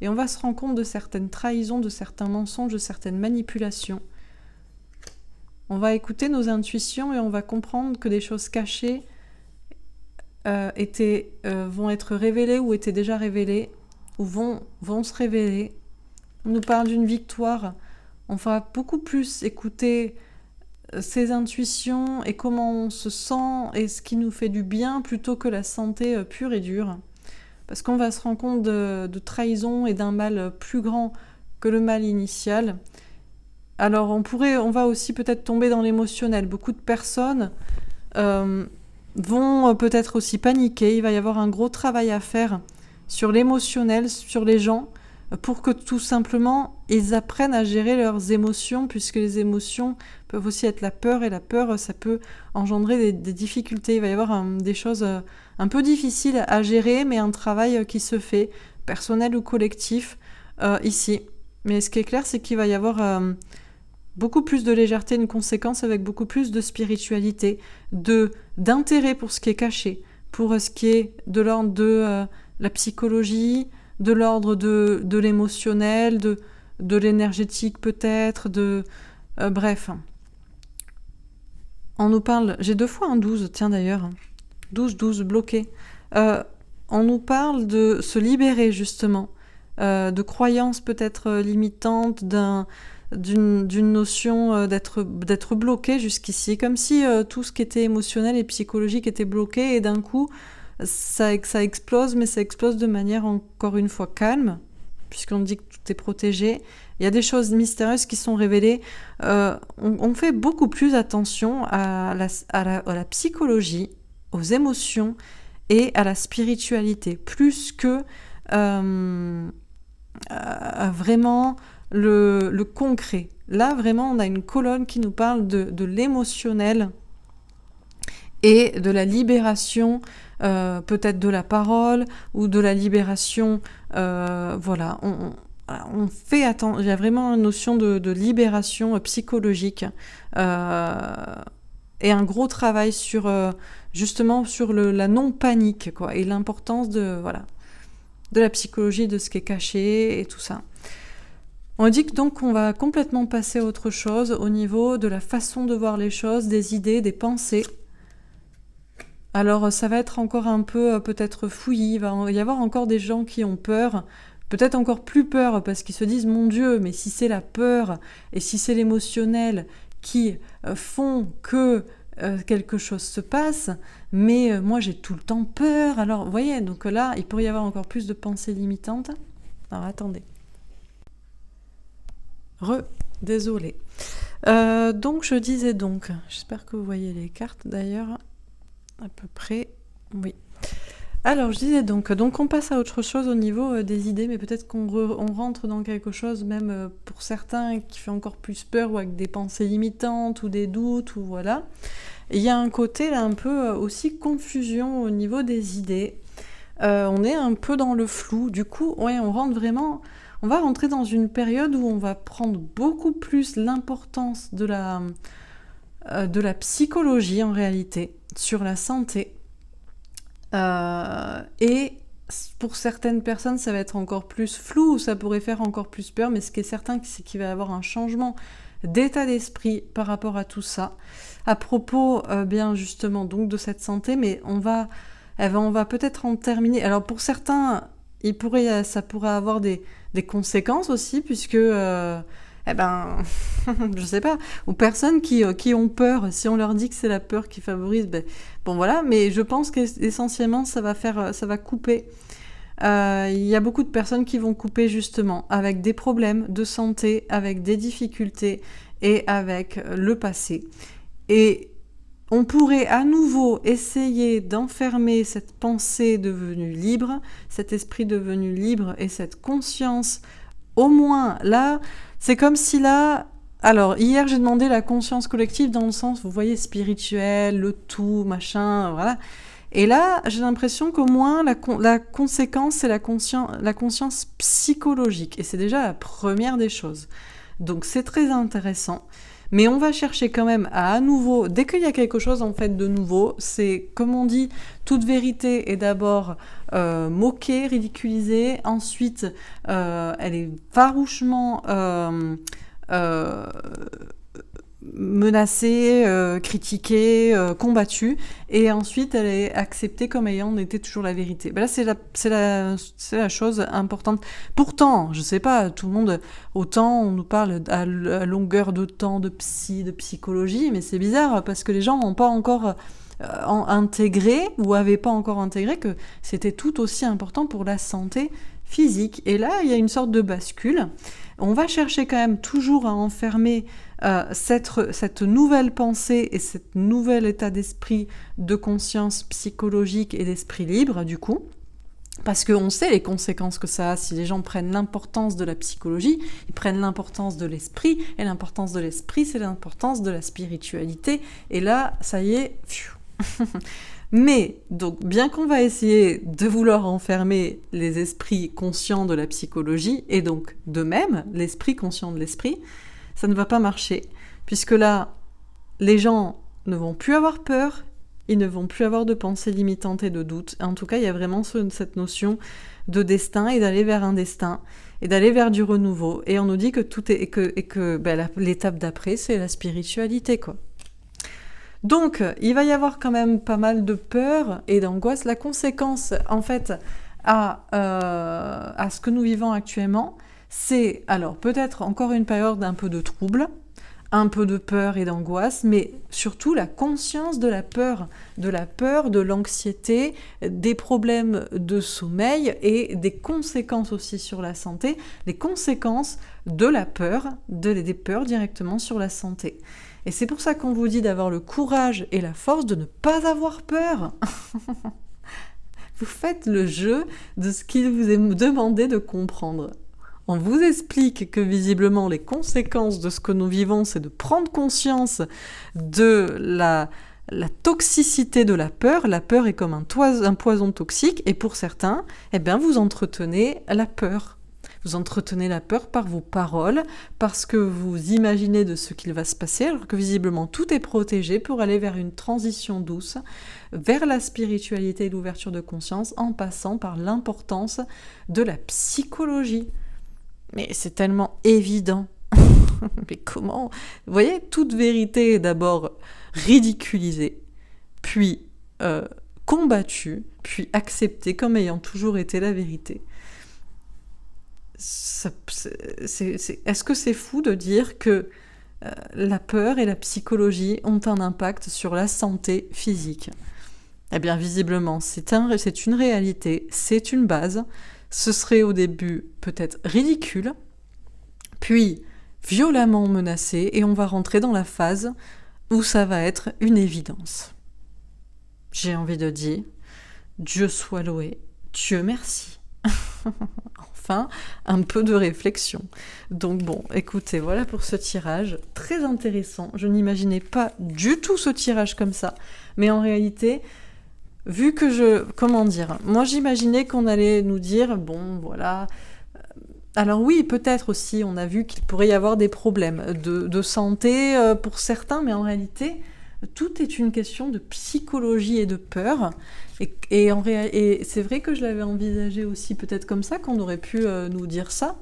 et on va se rendre compte de certaines trahisons, de certains mensonges, de certaines manipulations. On va écouter nos intuitions et on va comprendre que des choses cachées vont être révélées ou étaient déjà révélées, ou vont se révéler. On nous parle d'une victoire. On va beaucoup plus écouter ses intuitions et comment on se sent et ce qui nous fait du bien plutôt que la santé pure et dure. Parce qu'on va se rendre compte de trahison et d'un mal plus grand que le mal initial. Alors on va aussi peut-être tomber dans l'émotionnel. Beaucoup de personnes vont peut-être aussi paniquer. Il va y avoir un gros travail à faire sur l'émotionnel, sur les gens, pour que tout simplement ils apprennent à gérer leurs émotions, puisque les émotions peuvent aussi être la peur, et la peur, ça peut engendrer des difficultés. Il va y avoir des choses un peu difficiles à gérer, mais un travail qui se fait, personnel ou collectif, ici. Mais ce qui est clair, c'est qu'il va y avoir beaucoup plus de légèreté, une conséquence avec beaucoup plus de spiritualité, d'intérêt pour ce qui est caché, pour ce qui est de l'ordre de la psychologie, de l'ordre de l'émotionnel, de l'énergétique peut-être, bref. On nous parle, j'ai 2 fois un 12, tiens d'ailleurs, 12, bloqué. On nous parle de se libérer justement, de croyances peut-être limitantes, d'une notion d'être bloqué jusqu'ici, comme si tout ce qui était émotionnel et psychologique était bloqué, et d'un coup, ça explose, mais ça explose de manière encore une fois calme, puisqu'on dit que tout est protégé. Il y a des choses mystérieuses qui sont révélées. On fait beaucoup plus attention à la psychologie, aux émotions et à la spiritualité, plus que à vraiment le concret. Là, vraiment, on a une colonne qui nous parle de l'émotionnel et de la libération, peut-être de la parole, ou de la libération, voilà. On fait attention, il y a vraiment une notion de libération psychologique, et un gros travail justement sur la non-panique, quoi, et l'importance de la psychologie, de ce qui est caché et tout ça. On dit que donc on va complètement passer à autre chose au niveau de la façon de voir les choses, des idées, des pensées. Alors ça va être encore un peu peut-être fouillis, il va y avoir encore des gens qui ont peur, peut-être encore plus peur, parce qu'ils se disent « Mon Dieu, mais si c'est la peur et si c'est l'émotionnel qui font que quelque chose se passe, mais moi j'ai tout le temps peur. » Alors vous voyez, donc là, il pourrait y avoir encore plus de pensées limitantes. Alors attendez. Désolée. Donc je disais donc, j'espère que vous voyez les cartes d'ailleurs, à peu près, oui. Alors, je disais donc on passe à autre chose au niveau des idées, mais peut-être on rentre dans quelque chose, même pour certains, qui fait encore plus peur, ou avec des pensées limitantes, ou des doutes, ou voilà. Il y a un côté là un peu aussi confusion au niveau des idées. On est un peu dans le flou. Du coup, ouais, on va rentrer dans une période où on va prendre beaucoup plus l'importance de la psychologie en réalité, sur la santé. Et pour certaines personnes, ça va être encore plus flou, ou ça pourrait faire encore plus peur, mais ce qui est certain, c'est qu'il va y avoir un changement d'état d'esprit par rapport à tout ça. À propos, bien justement, donc de cette santé, mais on va peut-être en terminer. Alors pour certains, ça pourrait avoir des conséquences aussi, puisque, eh ben, je sais pas, aux personnes qui ont peur, si on leur dit que c'est la peur qui favorise, ben, bon voilà, mais je pense qu'essentiellement ça va couper. Il y a beaucoup de personnes qui vont couper justement avec des problèmes de santé, avec des difficultés et avec le passé. Et on pourrait à nouveau essayer d'enfermer cette pensée devenue libre, cet esprit devenu libre et cette conscience, au moins là, c'est comme si là... Alors, hier, j'ai demandé la conscience collective dans le sens, vous voyez, spirituel, le tout, machin, voilà. Et là, j'ai l'impression qu'au moins, la conséquence, c'est la conscience psychologique. Et c'est déjà la première des choses. Donc, c'est très intéressant. Mais on va chercher quand même à nouveau, dès qu'il y a quelque chose en fait de nouveau, c'est comme on dit, toute vérité est d'abord moquée, ridiculisée, ensuite elle est farouchement menacée, critiquée, combattue, et ensuite elle est acceptée comme ayant été toujours la vérité. Ben là, c'est la chose importante. Pourtant, je sais pas, tout le monde, autant on nous parle à longueur de temps de psychologie, mais c'est bizarre parce que les gens n'ont pas encore intégré, ou avaient pas encore intégré, que c'était tout aussi important pour la santé physique. Et là, il y a une sorte de bascule. On va chercher quand même toujours à enfermer cette nouvelle pensée et cet nouvel état d'esprit de conscience psychologique et d'esprit libre, du coup. Parce qu'on sait les conséquences que ça a si les gens prennent l'importance de la psychologie, ils prennent l'importance de l'esprit, et l'importance de l'esprit, c'est l'importance de la spiritualité. Et là, ça y est, pfiou. Mais, donc, bien qu'on va essayer de vouloir enfermer les esprits conscients de la psychologie, et donc, de même, l'esprit conscient de l'esprit, ça ne va pas marcher, puisque là, les gens ne vont plus avoir peur, ils ne vont plus avoir de pensées limitantes et de doutes. En tout cas, il y a vraiment cette notion de destin, et d'aller vers un destin, et d'aller vers du renouveau. Et on nous dit que tout est, et que ben, l'étape d'après, c'est la spiritualité, quoi. Donc, il va y avoir quand même pas mal de peur et d'angoisse. La conséquence, en fait, à ce que nous vivons actuellement, c'est, alors, peut-être encore une période un peu de trouble, un peu de peur et d'angoisse, mais surtout la conscience de la peur, de l'anxiété, des problèmes de sommeil et des conséquences aussi sur la santé, les conséquences de la peur, des peurs directement sur la santé. Et c'est pour ça qu'on vous dit d'avoir le courage et la force de ne pas avoir peur. Vous faites le jeu de ce qu'il vous est demandé de comprendre. On vous explique que visiblement les conséquences de ce que nous vivons, c'est de prendre conscience de la toxicité de la peur. La peur est comme un poison toxique, et pour certains, eh bien, vous entretenez la peur. Vous entretenez la peur par vos paroles, parce que vous imaginez de ce qu'il va se passer, alors que visiblement tout est protégé pour aller vers une transition douce, vers la spiritualité et l'ouverture de conscience, en passant par l'importance de la psychologie. Mais c'est tellement évident. Mais comment ? Vous voyez, toute vérité est d'abord ridiculisée, puis combattue, puis acceptée comme ayant toujours été la vérité. Est-ce que c'est fou de dire que la peur et la psychologie ont un impact sur la santé physique ? Eh bien, visiblement, c'est une réalité, c'est une base. Ce serait au début peut-être ridicule, puis violemment menacé, et on va rentrer dans la phase où ça va être une évidence. J'ai envie de dire, Dieu soit loué, Dieu merci. Enfin, un peu de réflexion. Donc bon, écoutez, voilà pour ce tirage, très intéressant. Je n'imaginais pas du tout ce tirage comme ça, mais en réalité, vu que comment dire, moi j'imaginais qu'on allait nous dire, bon voilà, alors oui, peut-être aussi, on a vu qu'il pourrait y avoir des problèmes de santé pour certains, mais en réalité, tout est une question de psychologie et de peur. Et c'est vrai que je l'avais envisagé aussi peut-être comme ça, qu'on aurait pu nous dire ça.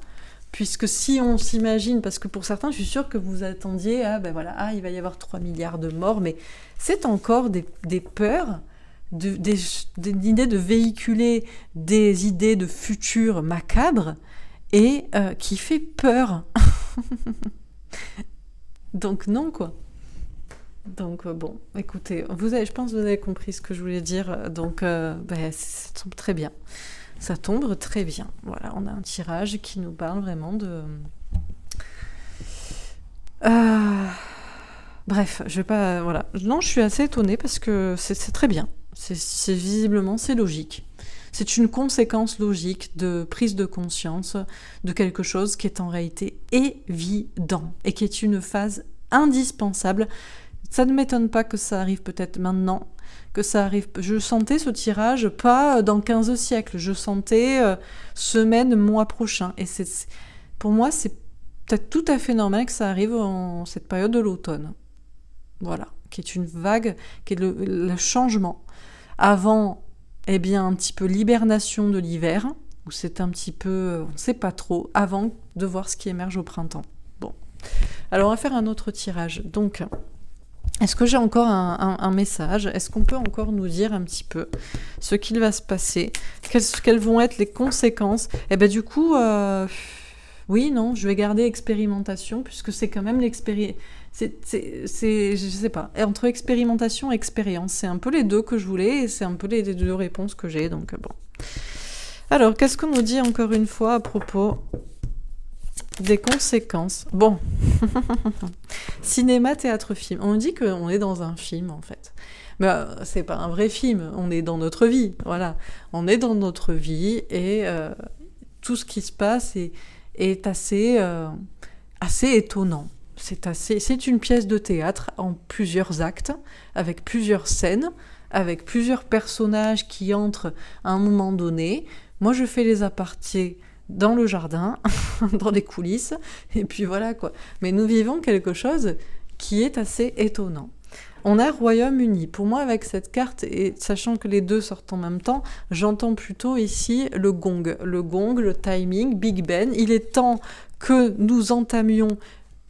Puisque si on s'imagine, parce que pour certains, je suis sûre que vous attendiez, il va y avoir 3 milliards de morts, mais c'est encore des peurs, l'idée de véhiculer des idées de futur macabres, et qui fait peur. Donc non, quoi. Donc bon, écoutez, je pense que vous avez compris ce que je voulais dire. Donc ça tombe très bien. Ça tombe très bien. Voilà, on a un tirage qui nous parle vraiment de... Bref, je vais pas... Voilà. Non, je suis assez étonnée parce que c'est très bien. C'est visiblement, c'est logique. C'est une conséquence logique de prise de conscience de quelque chose qui est en réalité évident et qui est une phase indispensable. Ça ne m'étonne pas que ça arrive peut-être maintenant, que ça arrive... Je sentais ce tirage pas dans 15 siècles, je sentais semaine, mois prochain. Et pour moi, c'est peut-être tout à fait normal que ça arrive en cette période de l'automne. Voilà, qui est une vague, qui est le changement. Avant, un petit peu l'hibernation de l'hiver, où c'est un petit peu, on ne sait pas trop, avant de voir ce qui émerge au printemps. Bon, alors on va faire un autre tirage. Donc, est-ce que j'ai encore un message ? Est-ce qu'on peut encore nous dire un petit peu ce qu'il va se passer ? Quelles vont être les conséquences ? Du coup, oui, non, je vais garder expérimentation, puisque c'est quand même l'expérience... je sais pas, entre expérimentation et expérience, c'est un peu les deux que je voulais, et c'est un peu les deux réponses que j'ai, donc bon. Alors, qu'est-ce qu'on nous dit encore une fois à propos des conséquences ? Bon, cinéma, théâtre, film. On dit qu'on est dans un film, en fait. Mais c'est pas un vrai film, on est dans notre vie, voilà. On est dans notre vie, et tout ce qui se passe est assez étonnant. C'est une pièce de théâtre en plusieurs actes, avec plusieurs scènes, avec plusieurs personnages qui entrent à un moment donné. Moi, je fais les apartés dans le jardin, dans les coulisses, et puis voilà, quoi. Mais nous vivons quelque chose qui est assez étonnant. On a Royaume-Uni. Pour moi, avec cette carte, et sachant que les deux sortent en même temps, j'entends plutôt ici le gong. Le gong, le timing, Big Ben. Il est temps que nous entamions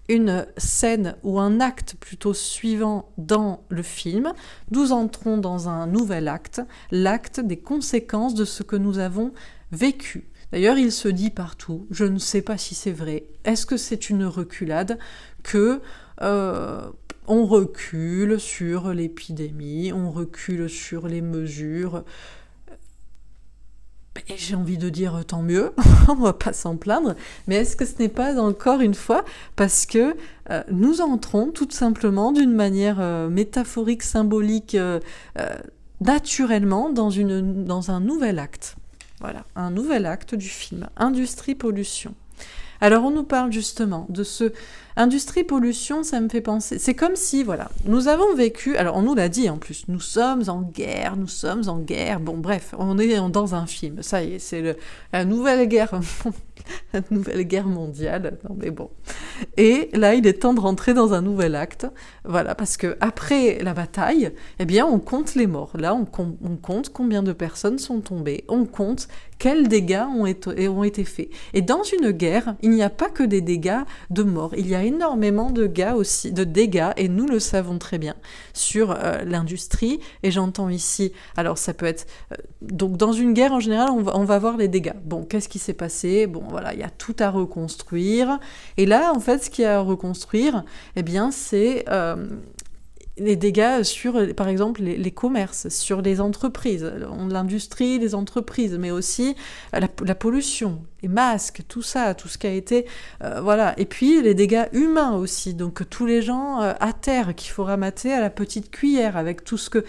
une scène ou un acte plutôt suivant dans le film. Nous entrons dans un nouvel acte, l'acte des conséquences de ce que nous avons vécu. D'ailleurs, il se dit partout, je ne sais pas si c'est vrai, est-ce que c'est une reculade que on recule sur l'épidémie, on recule sur les mesures. Et j'ai envie de dire tant mieux, on va pas s'en plaindre, mais est-ce que ce n'est pas encore une fois parce que nous entrons tout simplement d'une manière métaphorique, symbolique, naturellement dans un nouvel acte. Voilà, un nouvel acte du film, Industrie Pollution. Alors on nous parle justement de ce... Industrie pollution, ça me fait penser... C'est comme si, voilà, nous avons vécu... Alors on nous l'a dit en plus, nous sommes en guerre. Bon bref, on est dans un film, ça y est, c'est la nouvelle guerre... la nouvelle guerre mondiale, non mais bon. Et là, il est temps de rentrer dans un nouvel acte, voilà, parce que après la bataille, on compte les morts. Là, on compte combien de personnes sont tombées, on compte quels dégâts ont été faits. Et dans une guerre, il n'y a pas que des dégâts de mort, il y a énormément de dégâts, et nous le savons très bien, sur l'industrie, et j'entends ici, alors ça peut être... donc dans une guerre, en général, on va voir les dégâts. Bon, qu'est-ce qui s'est passé ? Bon, voilà, il y a tout à reconstruire. Et là, en fait, ce qu'il y a à reconstruire, c'est les dégâts sur, par exemple, les commerces, sur les entreprises, l'industrie, les entreprises, mais aussi la pollution, les masques, tout ça, tout ce qui a été... voilà. Et puis, les dégâts humains aussi. Donc, tous les gens à terre qu'il faut ramasser à la petite cuillère, avec tout ce que...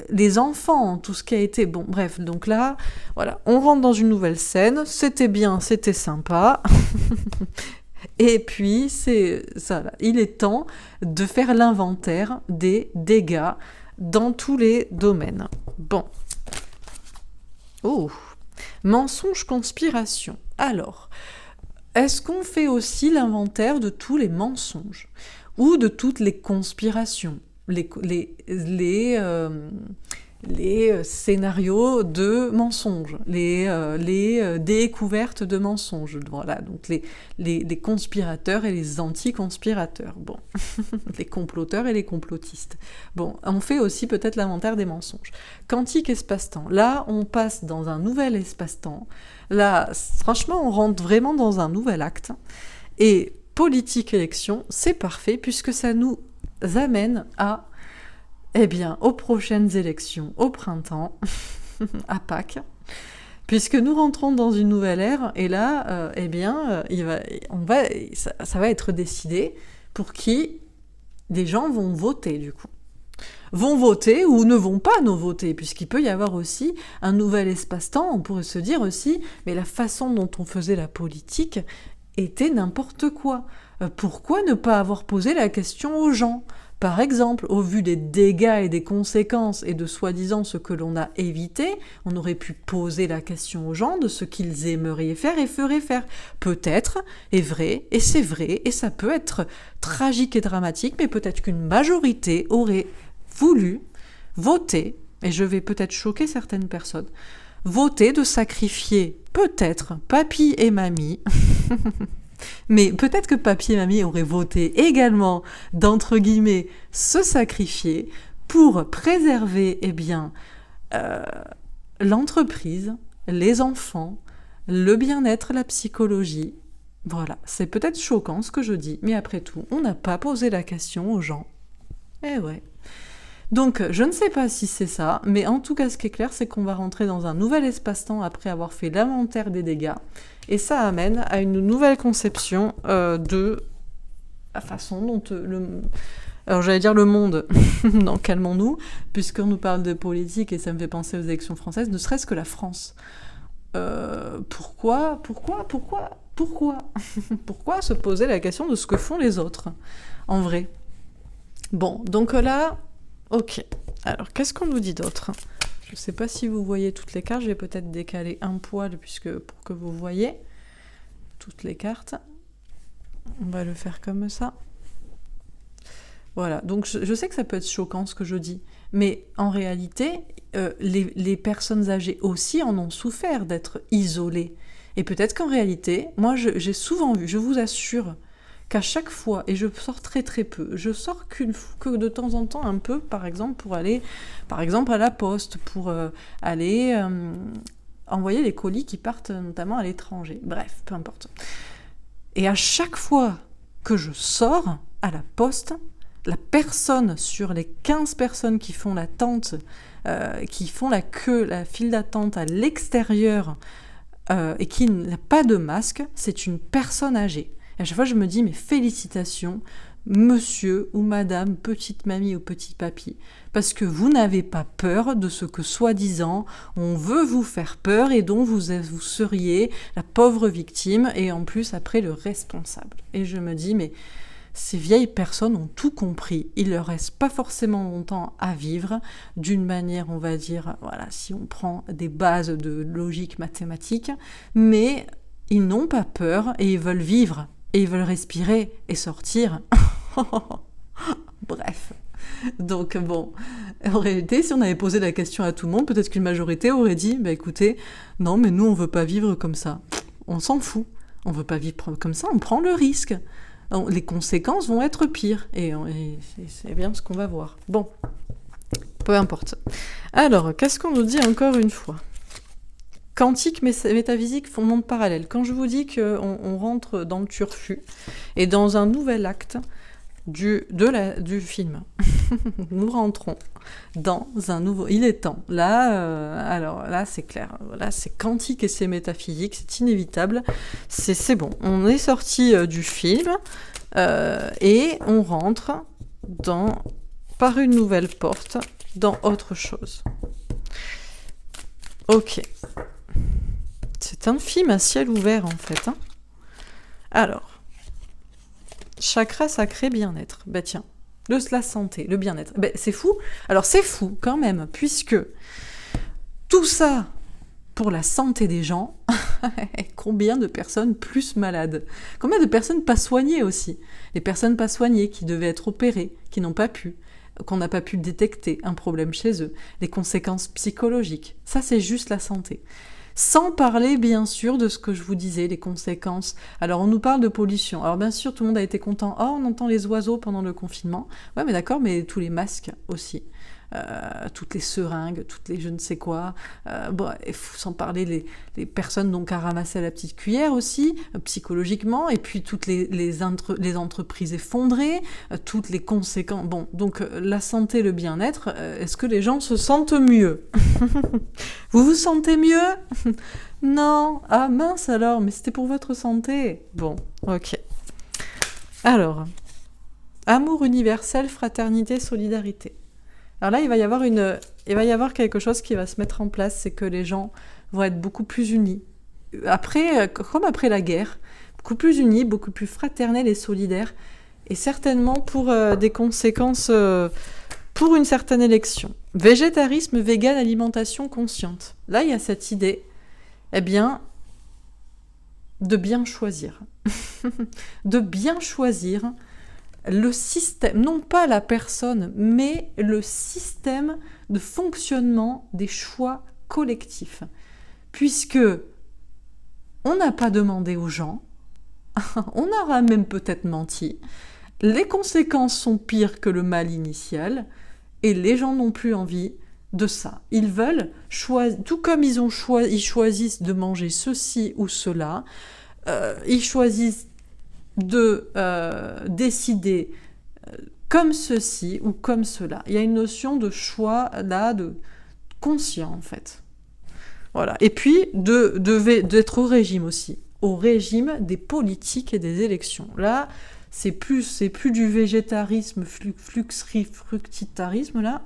les enfants, tout ce qui a été... Bon, bref, donc là, voilà, on rentre dans une nouvelle scène, c'était bien, c'était sympa... Et puis, c'est ça, là. Il est temps de faire l'inventaire des dégâts dans tous les domaines. Bon. Oh. Mensonge, conspiration. Alors, est-ce qu'on fait aussi l'inventaire de tous les mensonges ou de toutes les conspirations, les scénarios de mensonges, les découvertes de mensonges, voilà, donc les conspirateurs et les anti-conspirateurs, bon, les comploteurs et les complotistes. Bon, on fait aussi peut-être l'inventaire des mensonges. Quantique espace-temps, là on passe dans un nouvel espace-temps, là franchement on rentre vraiment dans un nouvel acte, et politique élection, c'est parfait puisque ça nous amène à... Eh bien, aux prochaines élections, au printemps, à Pâques, puisque nous rentrons dans une nouvelle ère, et là, ça va être décidé pour qui les gens vont voter, du coup. Vont voter ou ne vont pas nous voter, puisqu'il peut y avoir aussi un nouvel espace-temps. On pourrait se dire aussi, mais la façon dont on faisait la politique était n'importe quoi. Pourquoi ne pas avoir posé la question aux gens ? Par exemple, au vu des dégâts et des conséquences et de soi-disant ce que l'on a évité, on aurait pu poser la question aux gens de ce qu'ils aimeraient faire et feraient faire. Peut-être est vrai, et c'est vrai, et ça peut être tragique et dramatique, mais peut-être qu'une majorité aurait voulu voter, et je vais peut-être choquer certaines personnes, voter de sacrifier peut-être papy et mamie... Mais peut-être que papy et mamie auraient voté également, d'entre guillemets, se sacrifier pour préserver, l'entreprise, les enfants, le bien-être, la psychologie. Voilà, c'est peut-être choquant ce que je dis, mais après tout, on n'a pas posé la question aux gens. Eh ouais. Donc, je ne sais pas si c'est ça, mais en tout cas, ce qui est clair, c'est qu'on va rentrer dans un nouvel espace-temps après avoir fait l'inventaire des dégâts. Et ça amène à une nouvelle conception de la façon dont alors j'allais dire le monde, non, calmons-nous, puisqu'on nous parle de politique et ça me fait penser aux élections françaises, ne serait-ce que la France. Pourquoi Pourquoi se poser la question de ce que font les autres, en vrai ? Bon, donc là, ok. Alors, qu'est-ce qu'on nous dit d'autre ? Je ne sais pas si vous voyez toutes les cartes, je vais peut-être décaler un poil pour que vous voyez toutes les cartes. On va le faire comme ça. Voilà, donc je sais que ça peut être choquant ce que je dis, mais en réalité, les personnes âgées aussi en ont souffert d'être isolées. Et peut-être qu'en réalité, moi j'ai souvent vu, je vous assure, qu'à chaque fois, et je sors très très peu, je sors que de temps en temps un peu, par exemple, pour aller, par exemple, à la poste, pour aller envoyer les colis qui partent notamment à l'étranger. Bref, peu importe. Et à chaque fois que je sors à la poste, la personne sur les 15 personnes qui font l'attente, qui font la queue, la file d'attente à l'extérieur, et qui n'a pas de masque, c'est une personne âgée. Et à chaque fois, je me dis, mais félicitations, monsieur ou madame, petite mamie ou petit papy, parce que vous n'avez pas peur de ce que, soi-disant, on veut vous faire peur et dont vous seriez la pauvre victime et en plus, après, le responsable. Et je me dis, mais ces vieilles personnes ont tout compris. Il leur reste pas forcément longtemps à vivre d'une manière, on va dire, voilà, si on prend des bases de logique mathématique, mais ils n'ont pas peur et ils veulent vivre. Et ils veulent respirer et sortir. Bref. Donc bon, en réalité, si on avait posé la question à tout le monde, peut-être qu'une majorité aurait dit, bah écoutez, non mais nous on veut pas vivre comme ça. On s'en fout. On veut pas vivre comme ça, on prend le risque. Les conséquences vont être pires. Et c'est bien ce qu'on va voir. Bon, peu importe. Alors, qu'est-ce qu'on nous dit encore une fois ? Quantique, métaphysique, monde parallèle. Quand je vous dis qu'on rentre dans le turfu et dans un nouvel acte du film, nous rentrons dans un nouveau... Il est temps. Là, alors là, c'est clair. Là, c'est quantique et c'est métaphysique. C'est inévitable. C'est bon. On est sorti du film et on rentre par une nouvelle porte dans autre chose. Ok. C'est un film à ciel ouvert, en fait. Hein. Alors, chakra sacré bien-être. Bah tiens, la santé, le bien-être. Bah, c'est fou. Alors, c'est fou, quand même, puisque tout ça, pour la santé des gens, combien de personnes plus malades? Combien de personnes pas soignées aussi? Les personnes pas soignées qui devaient être opérées, qui n'ont pas pu, qu'on n'a pas pu détecter un problème chez eux, les conséquences psychologiques. Ça, c'est juste la santé. Sans parler, bien sûr, de ce que je vous disais, les conséquences. Alors, on nous parle de pollution. Alors, bien sûr, tout le monde a été content. Oh, on entend les oiseaux pendant le confinement. Ouais, mais d'accord, mais tous les masques aussi. Toutes les seringues, toutes les je ne sais quoi. Sans parler les personnes donc à ramasser à la petite cuillère aussi, psychologiquement, et puis toutes les entreprises effondrées, toutes les conséquences. Bon, donc la santé, le bien-être, est-ce que les gens se sentent mieux? Vous vous sentez mieux? Non. Ah mince alors, mais c'était pour votre santé. Bon, ok. Alors, amour universel, fraternité, solidarité. Alors là, il va y avoir quelque chose qui va se mettre en place, c'est que les gens vont être beaucoup plus unis. Comme après la guerre, beaucoup plus unis, beaucoup plus fraternels et solidaires, et certainement pour des conséquences, pour une certaine élection. Végétarisme, vegan, alimentation consciente. Là, il y a cette idée, eh bien, de bien choisir. De bien choisir le système, non pas la personne, mais le système de fonctionnement des choix collectifs. Puisque on n'a pas demandé aux gens, on aura même peut-être menti, les conséquences sont pires que le mal initial, et les gens n'ont plus envie de ça. Ils veulent choisir, tout comme ils choisissent de manger ceci ou cela, ils choisissent de décider comme ceci ou comme cela. Il y a une notion de choix là, de conscient en fait. Voilà. Et puis d'être au régime aussi, au régime des politiques et des élections. Là, c'est plus du végétarisme, fructitarisme là.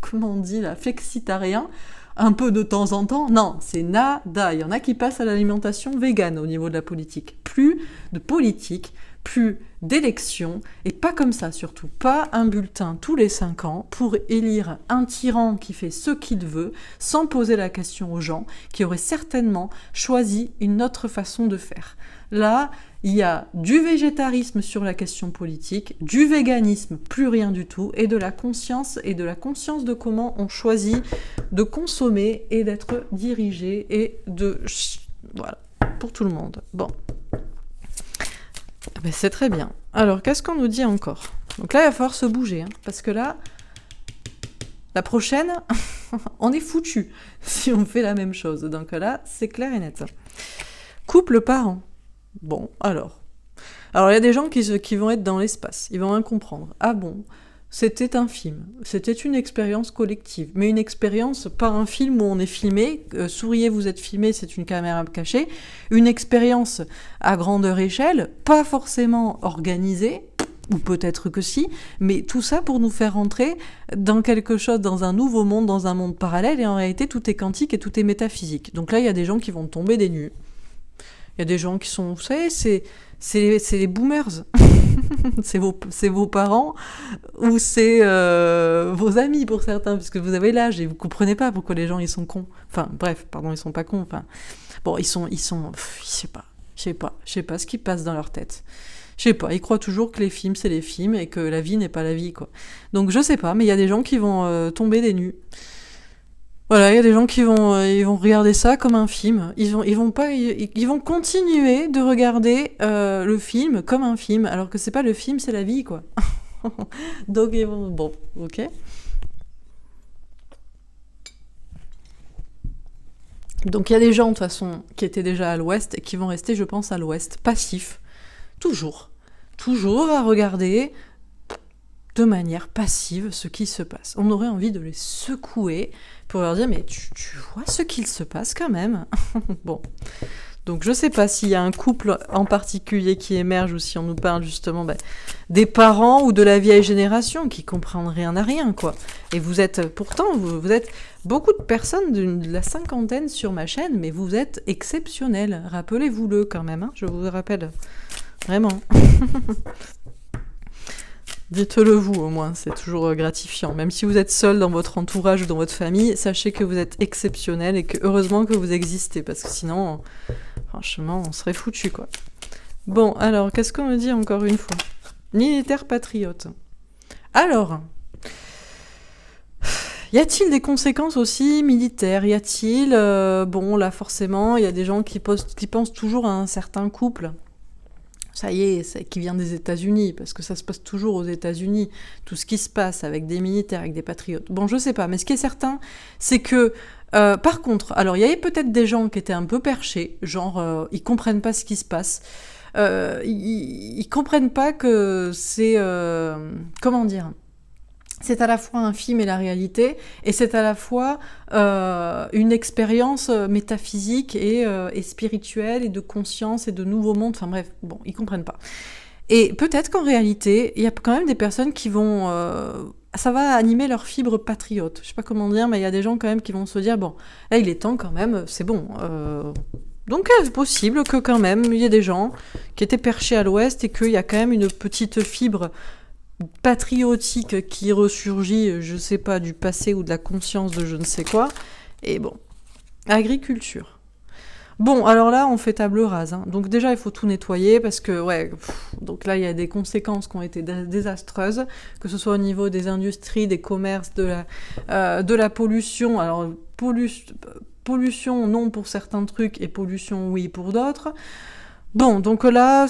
Comment on dit là, flexitarien. Un peu de temps en temps, non, c'est nada. Il y en a qui passent à l'alimentation végane au niveau de la politique. Plus de politique, plus d'élections, et pas comme ça surtout. Pas un bulletin tous les 5 ans pour élire un tyran qui fait ce qu'il veut, sans poser la question aux gens, qui auraient certainement choisi une autre façon de faire. Là, il y a du végétarisme sur la question politique, du véganisme, plus rien du tout, et de la conscience de comment on choisit de consommer et d'être dirigé et de... Voilà, pour tout le monde. Bon. Ben, c'est très bien. Alors, qu'est-ce qu'on nous dit encore? Donc là, il va falloir se bouger, hein, parce que là, la prochaine, on est foutu si on fait la même chose. Donc là, c'est clair et net. Couple parent. Bon, alors, il y a des gens qui vont être dans l'espace, ils vont rien comprendre. Ah bon, c'était un film, c'était une expérience collective, mais une expérience, pas un film où on est filmé, souriez, vous êtes filmé, c'est une caméra cachée, une expérience à grandeur échelle, pas forcément organisée, ou peut-être que si, mais tout ça pour nous faire rentrer dans quelque chose, dans un nouveau monde, dans un monde parallèle, et en réalité tout est quantique et tout est métaphysique. Donc là, il y a des gens qui vont tomber des nues. Il y a des gens qui sont, vous savez, c'est les boomers. c'est vos parents ou c'est vos amis pour certains, puisque vous avez l'âge et vous comprenez pas pourquoi les gens ils sont cons. Enfin, bref, pardon, ils sont pas cons. Enfin, bon, ils sont, je sais pas ce qui passe dans leur tête. Je sais pas, ils croient toujours que les films c'est les films et que la vie n'est pas la vie, quoi. Donc je sais pas, mais il y a des gens qui vont tomber des nues. Voilà, il y a des gens qui vont, ils vont regarder ça comme un film. Ils vont continuer de regarder le film comme un film, alors que c'est pas le film, c'est la vie, quoi. Donc ils vont, bon, ok. Donc il y a des gens de toute façon qui étaient déjà à l'ouest et qui vont rester, je pense, à l'ouest, passifs, toujours à regarder de manière passive ce qui se passe. On aurait envie de les secouer pour leur dire mais tu vois ce qu'il se passe quand même. Bon, Donc je sais pas s'il y a un couple en particulier qui émerge ou si on nous parle justement des parents ou de la vieille génération qui comprennent rien à rien, quoi. Et vous êtes, pourtant, vous êtes beaucoup de personnes de la cinquantaine sur ma chaîne, mais vous êtes exceptionnels. Rappelez-vous-le quand même, hein, je vous rappelle. Vraiment. Dites-le vous au moins, c'est toujours gratifiant. Même si vous êtes seul dans votre entourage ou dans votre famille, sachez que vous êtes exceptionnel et que heureusement que vous existez, parce que sinon, franchement, on serait foutu, quoi. Bon, alors, qu'est-ce qu'on me dit encore une fois? Militaire patriote. Alors, y a-t-il des conséquences aussi militaires? Y a-t-il, bon, là forcément, il y a des gens qui pensent toujours à un certain couple. Ça y est, qui vient des États-Unis, parce que ça se passe toujours aux États-Unis, tout ce qui se passe avec des militaires, avec des patriotes. Bon, je sais pas, mais ce qui est certain, c'est que, par contre, alors il y avait peut-être des gens qui étaient un peu perchés, genre, ils comprennent pas ce qui se passe, ils comprennent pas que c'est, comment dire, c'est à la fois un film et la réalité, et c'est à la fois une expérience métaphysique et spirituelle, et de conscience, et de nouveau monde, enfin bref, bon, ils comprennent pas. Et peut-être qu'en réalité, il y a quand même des personnes qui vont... ça va animer leur fibre patriote, je sais pas comment dire, mais il y a des gens quand même qui vont se dire, bon, là il est temps quand même, c'est bon... Donc c'est possible que quand même, il y ait des gens qui étaient perchés à l'ouest, et qu'il y a quand même une petite fibre patriotique qui ressurgit, je sais pas, du passé ou de la conscience de je ne sais quoi. Et bon, agriculture. Bon, alors là, on fait table rase. Hein. Donc déjà, il faut tout nettoyer parce que, ouais, donc là, il y a des conséquences qui ont été désastreuses, que ce soit au niveau des industries, des commerces, de la pollution. Alors, pollution, non pour certains trucs, et pollution, oui pour d'autres. Bon, donc là...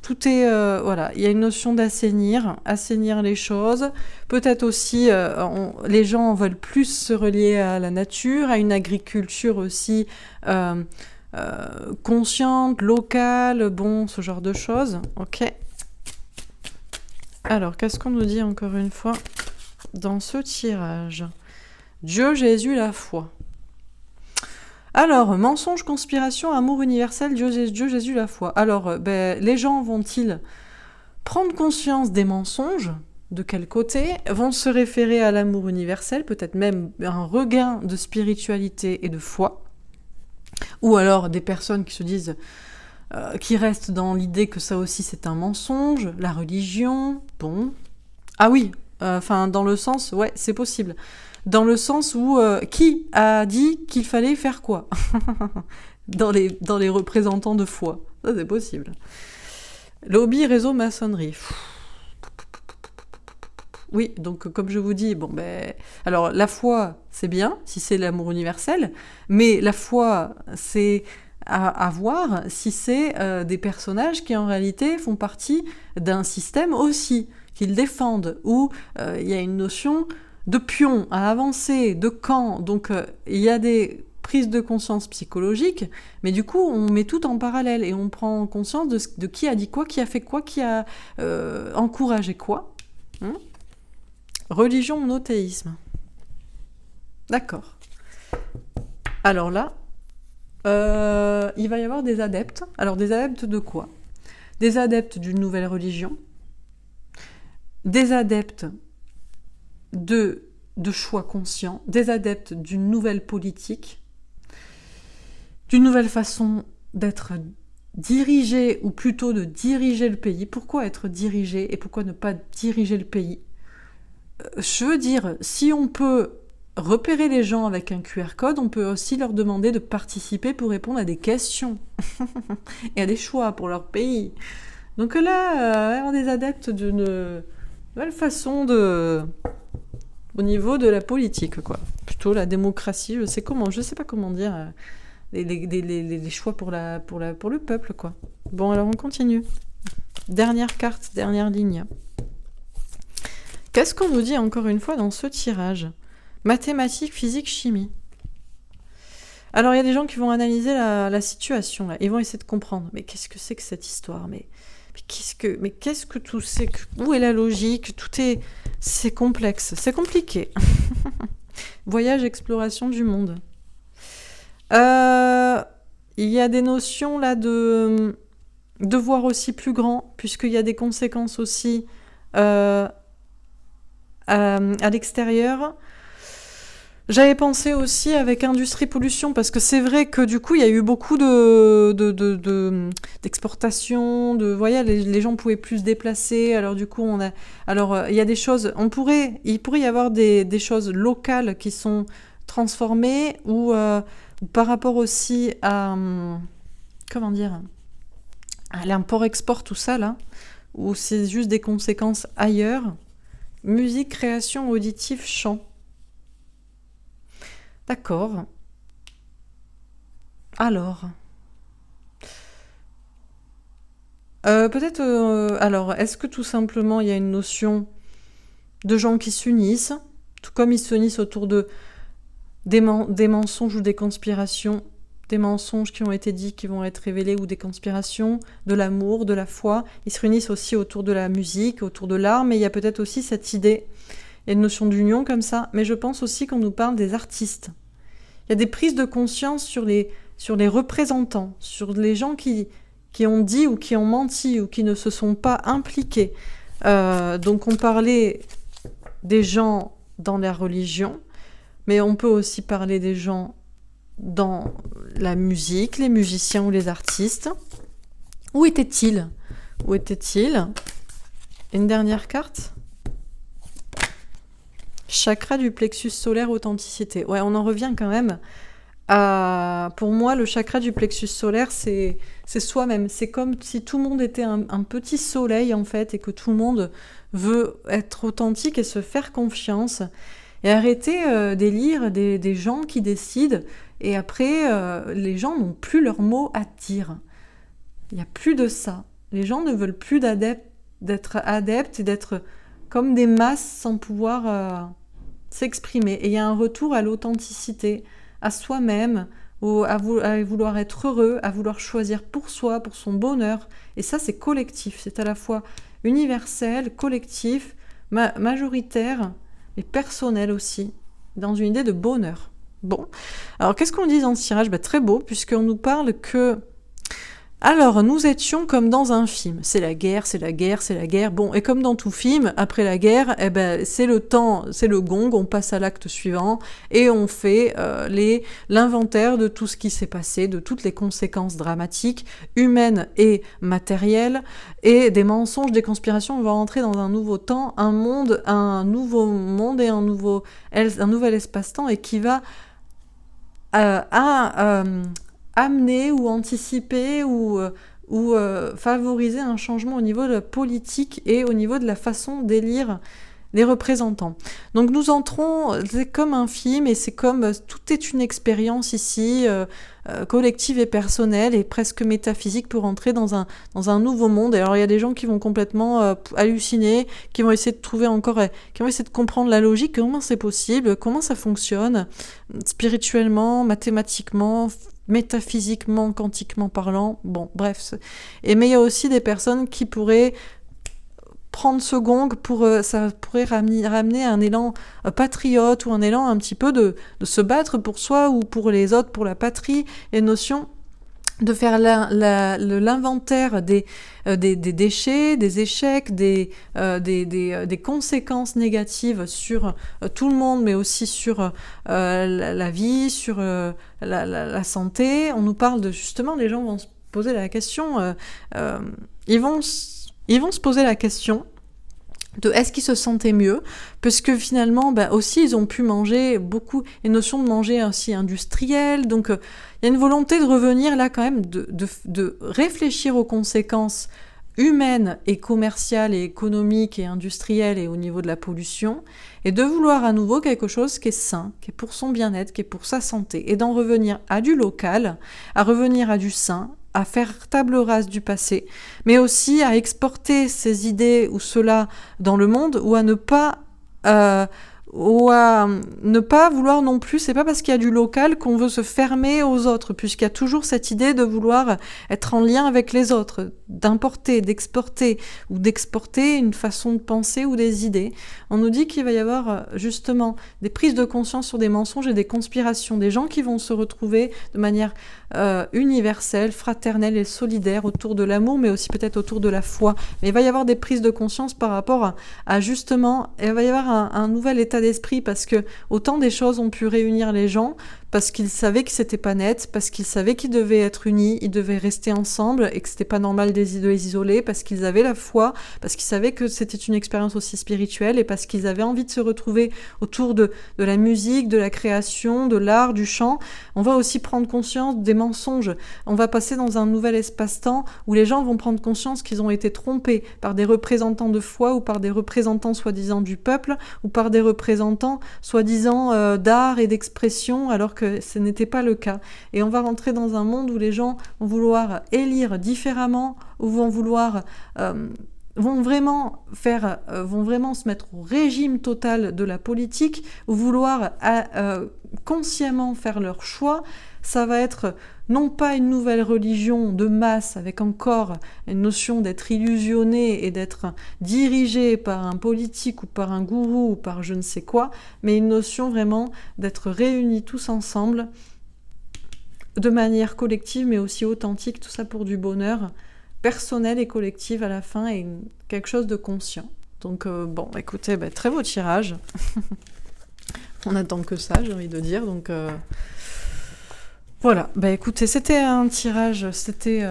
Tout est... voilà, il y a une notion assainir les choses. Peut-être aussi, les gens veulent plus se relier à la nature, à une agriculture aussi consciente, locale, bon, ce genre de choses. Ok. Alors, qu'est-ce qu'on nous dit encore une fois dans ce tirage? Dieu, Jésus, la foi. Alors, mensonge, conspiration, amour universel, Dieu, Jésus, la foi. Alors, les gens vont-ils prendre conscience des mensonges? De quel côté? Vont se référer à l'amour universel, peut-être même un regain de spiritualité et de foi? Ou alors des personnes qui se disent, qui restent dans l'idée que ça aussi c'est un mensonge, la religion, bon. Ah oui, enfin dans le sens, ouais, c'est possible. Dans le sens où, qui a dit qu'il fallait faire quoi? dans les représentants de foi. Ça, c'est possible. Lobby, réseau, maçonnerie. Oui, donc comme je vous dis, bon alors la foi, c'est bien, si c'est l'amour universel, mais la foi, c'est à voir si c'est des personnages qui en réalité font partie d'un système aussi, qu'ils défendent, où il y a une notion de pion à avancer, de camp, donc il y a des prises de conscience psychologiques, mais du coup on met tout en parallèle et on prend conscience de qui a dit quoi, qui a fait quoi, qui a encouragé quoi. Religion, monothéisme. D'accord. Alors là, il va y avoir des adeptes. Alors des adeptes de quoi? Des adeptes d'une nouvelle religion, des adeptes de choix conscients, des adeptes d'une nouvelle politique, d'une nouvelle façon d'être dirigé, ou plutôt de diriger le pays. Pourquoi être dirigé et pourquoi ne pas diriger le pays? Je veux dire, si on peut repérer les gens avec un QR code, on peut aussi leur demander de participer pour répondre à des questions et à des choix pour leur pays. Donc là, avoir des adeptes d'une nouvelle façon au niveau de la politique, quoi. Plutôt la démocratie, je sais pas comment dire, les choix pour le peuple, quoi. Bon, alors on continue. Dernière carte, dernière ligne. Qu'est-ce qu'on nous dit encore une fois dans ce tirage? Mathématiques, physique, chimie. Alors il y a des gens qui vont analyser la situation, là. Ils vont essayer de comprendre. Mais qu'est-ce que c'est que cette histoire? Mais qu'est-ce que tout c'est? Où est la logique? C'est complexe, c'est compliqué. Voyage, exploration du monde. il y a des notions là de voir aussi plus grand, puisqu'il y a des conséquences aussi euh, à l'extérieur. J'avais pensé aussi avec industrie pollution, parce que c'est vrai que du coup, il y a eu beaucoup d'exportations, voyez, les gens pouvaient plus se déplacer, alors du coup, il y a des choses, il pourrait y avoir des choses locales qui sont transformées, ou par rapport aussi à, comment dire, à l'import-export, tout ça, là, où c'est juste des conséquences ailleurs. Musique, création auditive, chant. D'accord. Alors, peut-être, alors, est-ce que tout simplement il y a une notion de gens qui s'unissent, tout comme ils s'unissent autour des mensonges ou des conspirations, des mensonges qui ont été dits, qui vont être révélés, ou des conspirations, de l'amour, de la foi. Ils se réunissent aussi autour de la musique, autour de l'art, mais il y a peut-être aussi cette idée, il y a une notion d'union comme ça, mais je pense aussi qu'on nous parle des artistes. Il y a des prises de conscience sur les représentants, sur les gens qui ont dit ou qui ont menti ou qui ne se sont pas impliqués. Donc on parlait des gens dans la religion, mais on peut aussi parler des gens dans la musique, les musiciens ou les artistes. Où étaient-ils ? Où étaient-ils ? Une dernière carte ? Chakra du plexus solaire, authenticité. Ouais, on en revient quand même à... Pour moi, le chakra du plexus solaire, c'est soi-même. C'est comme si tout le monde était un petit soleil, en fait, et que tout le monde veut être authentique et se faire confiance. Et arrêter d'élire des gens qui décident, et après, les gens n'ont plus leur mot à dire. Il n'y a plus de ça. Les gens ne veulent plus d'être adeptes et d'être comme des masses sans pouvoir s'exprimer. Et il y a un retour à l'authenticité, à soi-même, à vouloir être heureux, à vouloir choisir pour soi, pour son bonheur. Et ça, c'est collectif. C'est à la fois universel, collectif, majoritaire, et personnel aussi, dans une idée de bonheur. Bon, alors qu'est-ce qu'on dit dans ce tirage ? Très beau, puisqu'on nous parle que... Alors, nous étions comme dans un film. C'est la guerre, c'est la guerre, c'est la guerre. Bon, et comme dans tout film, après la guerre, c'est le temps, c'est le gong, on passe à l'acte suivant et on fait l'inventaire de tout ce qui s'est passé, de toutes les conséquences dramatiques, humaines et matérielles, et des mensonges, des conspirations. On va rentrer dans un nouveau temps, un nouveau monde et un nouvel espace-temps, et qui va amener ou anticiper ou favoriser un changement au niveau de la politique et au niveau de la façon d'élire les représentants. Donc nous entrons, c'est comme un film, et c'est comme, tout est une expérience ici, collective et personnelle et presque métaphysique, pour entrer dans un nouveau monde. Et alors il y a des gens qui vont complètement halluciner, qui vont essayer de trouver qui vont essayer de comprendre la logique, comment c'est possible, comment ça fonctionne, spirituellement, mathématiquement, métaphysiquement, quantiquement parlant. Bon, bref. Mais il y a aussi des personnes qui pourraient prendre ce gong ça pourrait ramener un élan patriote, ou un élan un petit peu de se battre pour soi ou pour les autres, pour la patrie, et notion de faire l'inventaire des déchets, des échecs, des conséquences négatives sur tout le monde, mais aussi sur la vie, sur la santé. On nous parle justement, les gens vont se poser la question, ils vont se poser la question de est-ce qu'ils se sentaient mieux, parce que finalement aussi ils ont pu manger beaucoup, une notion de manger aussi industrielle, donc il y a une volonté de revenir là quand même, de réfléchir aux conséquences humaines et commerciales et économiques et industrielles et au niveau de la pollution, et de vouloir à nouveau quelque chose qui est sain, qui est pour son bien-être, qui est pour sa santé, et d'en revenir à du local, à revenir à du sain, à faire table rase du passé, mais aussi à exporter ces idées ou cela dans le monde, ou à ne pas ou à ne pas vouloir non plus, c'est pas parce qu'il y a du local qu'on veut se fermer aux autres, puisqu'il y a toujours cette idée de vouloir être en lien avec les autres, d'importer, d'exporter, ou d'exporter une façon de penser ou des idées. On nous dit qu'il va y avoir justement des prises de conscience sur des mensonges et des conspirations, des gens qui vont se retrouver de manière universelle, fraternelle et solidaire autour de l'amour, mais aussi peut-être autour de la foi. Mais il va y avoir des prises de conscience par rapport à justement, il va y avoir un nouvel état d'esprit, parce que autant des choses ont pu réunir les gens, parce qu'ils savaient que c'était pas net, parce qu'ils savaient qu'ils devaient être unis, ils devaient rester ensemble et que c'était pas normal de les isoler, parce qu'ils avaient la foi, parce qu'ils savaient que c'était une expérience aussi spirituelle et parce qu'ils avaient envie de se retrouver autour de la musique, de la création, de l'art, du chant. On va aussi prendre conscience des mensonges. On va passer dans un nouvel espace-temps où les gens vont prendre conscience qu'ils ont été trompés par des représentants de foi ou par des représentants soi-disant du peuple ou par des représentants soi-disant d'art et d'expression, alors que ce n'était pas le cas. Et on va rentrer dans un monde où les gens vont vouloir élire différemment, ou vont vouloir vont vraiment se mettre au régime total de la politique, ou vouloir consciemment faire leur choix. Ça va être non pas une nouvelle religion de masse avec encore une notion d'être illusionné et d'être dirigé par un politique ou par un gourou ou par je ne sais quoi, mais une notion vraiment d'être réunis tous ensemble de manière collective mais aussi authentique, tout ça pour du bonheur personnel et collectif à la fin, et quelque chose de conscient. Donc bon, écoutez, très beau tirage. On attend que ça, j'ai envie de dire, donc... Voilà, écoutez, c'était un tirage, c'était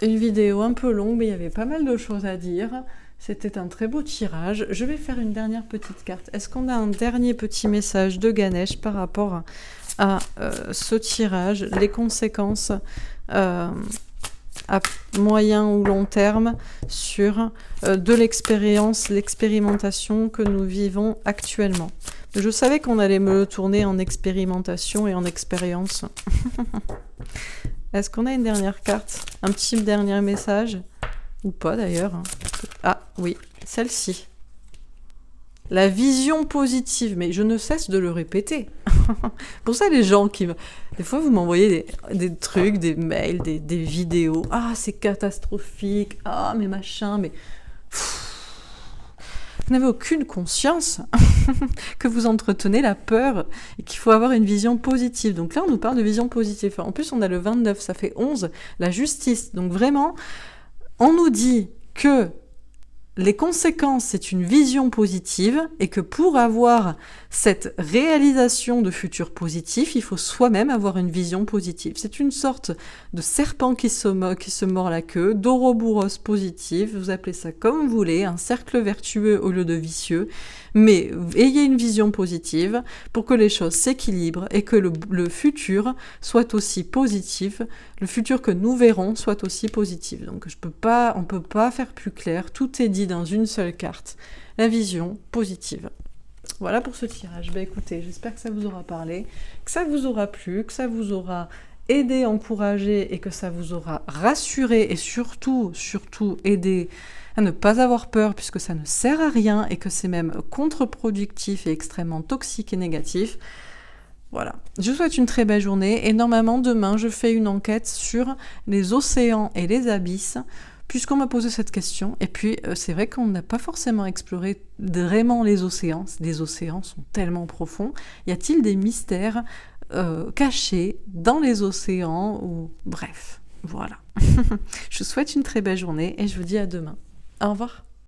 une vidéo un peu longue, mais il y avait pas mal de choses à dire. C'était un très beau tirage. Je vais faire une dernière petite carte. Est-ce qu'on a un dernier petit message de Ganesh par rapport à ce tirage, les conséquences à moyen ou long terme sur de l'expérimentation que nous vivons actuellement? Je savais qu'on allait me le tourner en expérimentation et en expérience. Est-ce qu'on a une dernière carte? Un petit dernier message? Ou pas d'ailleurs? Ah oui, celle-ci. La vision positive. Mais je ne cesse de le répéter. Pour ça, les gens qui... Des fois, vous m'envoyez des trucs, des mails, des vidéos. Ah, c'est catastrophique. Ah, mais machin, mais... Vous n'avez aucune conscience que vous entretenez la peur et qu'il faut avoir une vision positive. Donc là, on nous parle de vision positive. En plus, on a le 29, ça fait 11, la justice. Donc vraiment, on nous dit que les conséquences, c'est une vision positive et que pour avoir cette réalisation de futur positif, il faut soi-même avoir une vision positive. C'est une sorte de serpent qui se mord la queue, d'ouroboros positif, vous appelez ça comme vous voulez, un cercle vertueux au lieu de vicieux, mais ayez une vision positive pour que les choses s'équilibrent et que le futur soit aussi positif, le futur que nous verrons soit aussi positif. Donc on peut pas faire plus clair, tout est dit dans une seule carte, la vision positive. Voilà pour ce tirage. Écoutez, j'espère que ça vous aura parlé, que ça vous aura plu, que ça vous aura aidé, encouragé et que ça vous aura rassuré et surtout aidé à ne pas avoir peur puisque ça ne sert à rien et que c'est même contre-productif et extrêmement toxique et négatif. Voilà. Je vous souhaite une très belle journée et normalement demain je fais une enquête sur les océans et les abysses puisqu'on m'a posé cette question. Et puis c'est vrai qu'on n'a pas forcément exploré vraiment les océans. Les océans sont tellement profonds. Y a-t-il des mystères cachés dans les océans ou... Bref, voilà. Je vous souhaite une très belle journée et je vous dis à demain. Au revoir.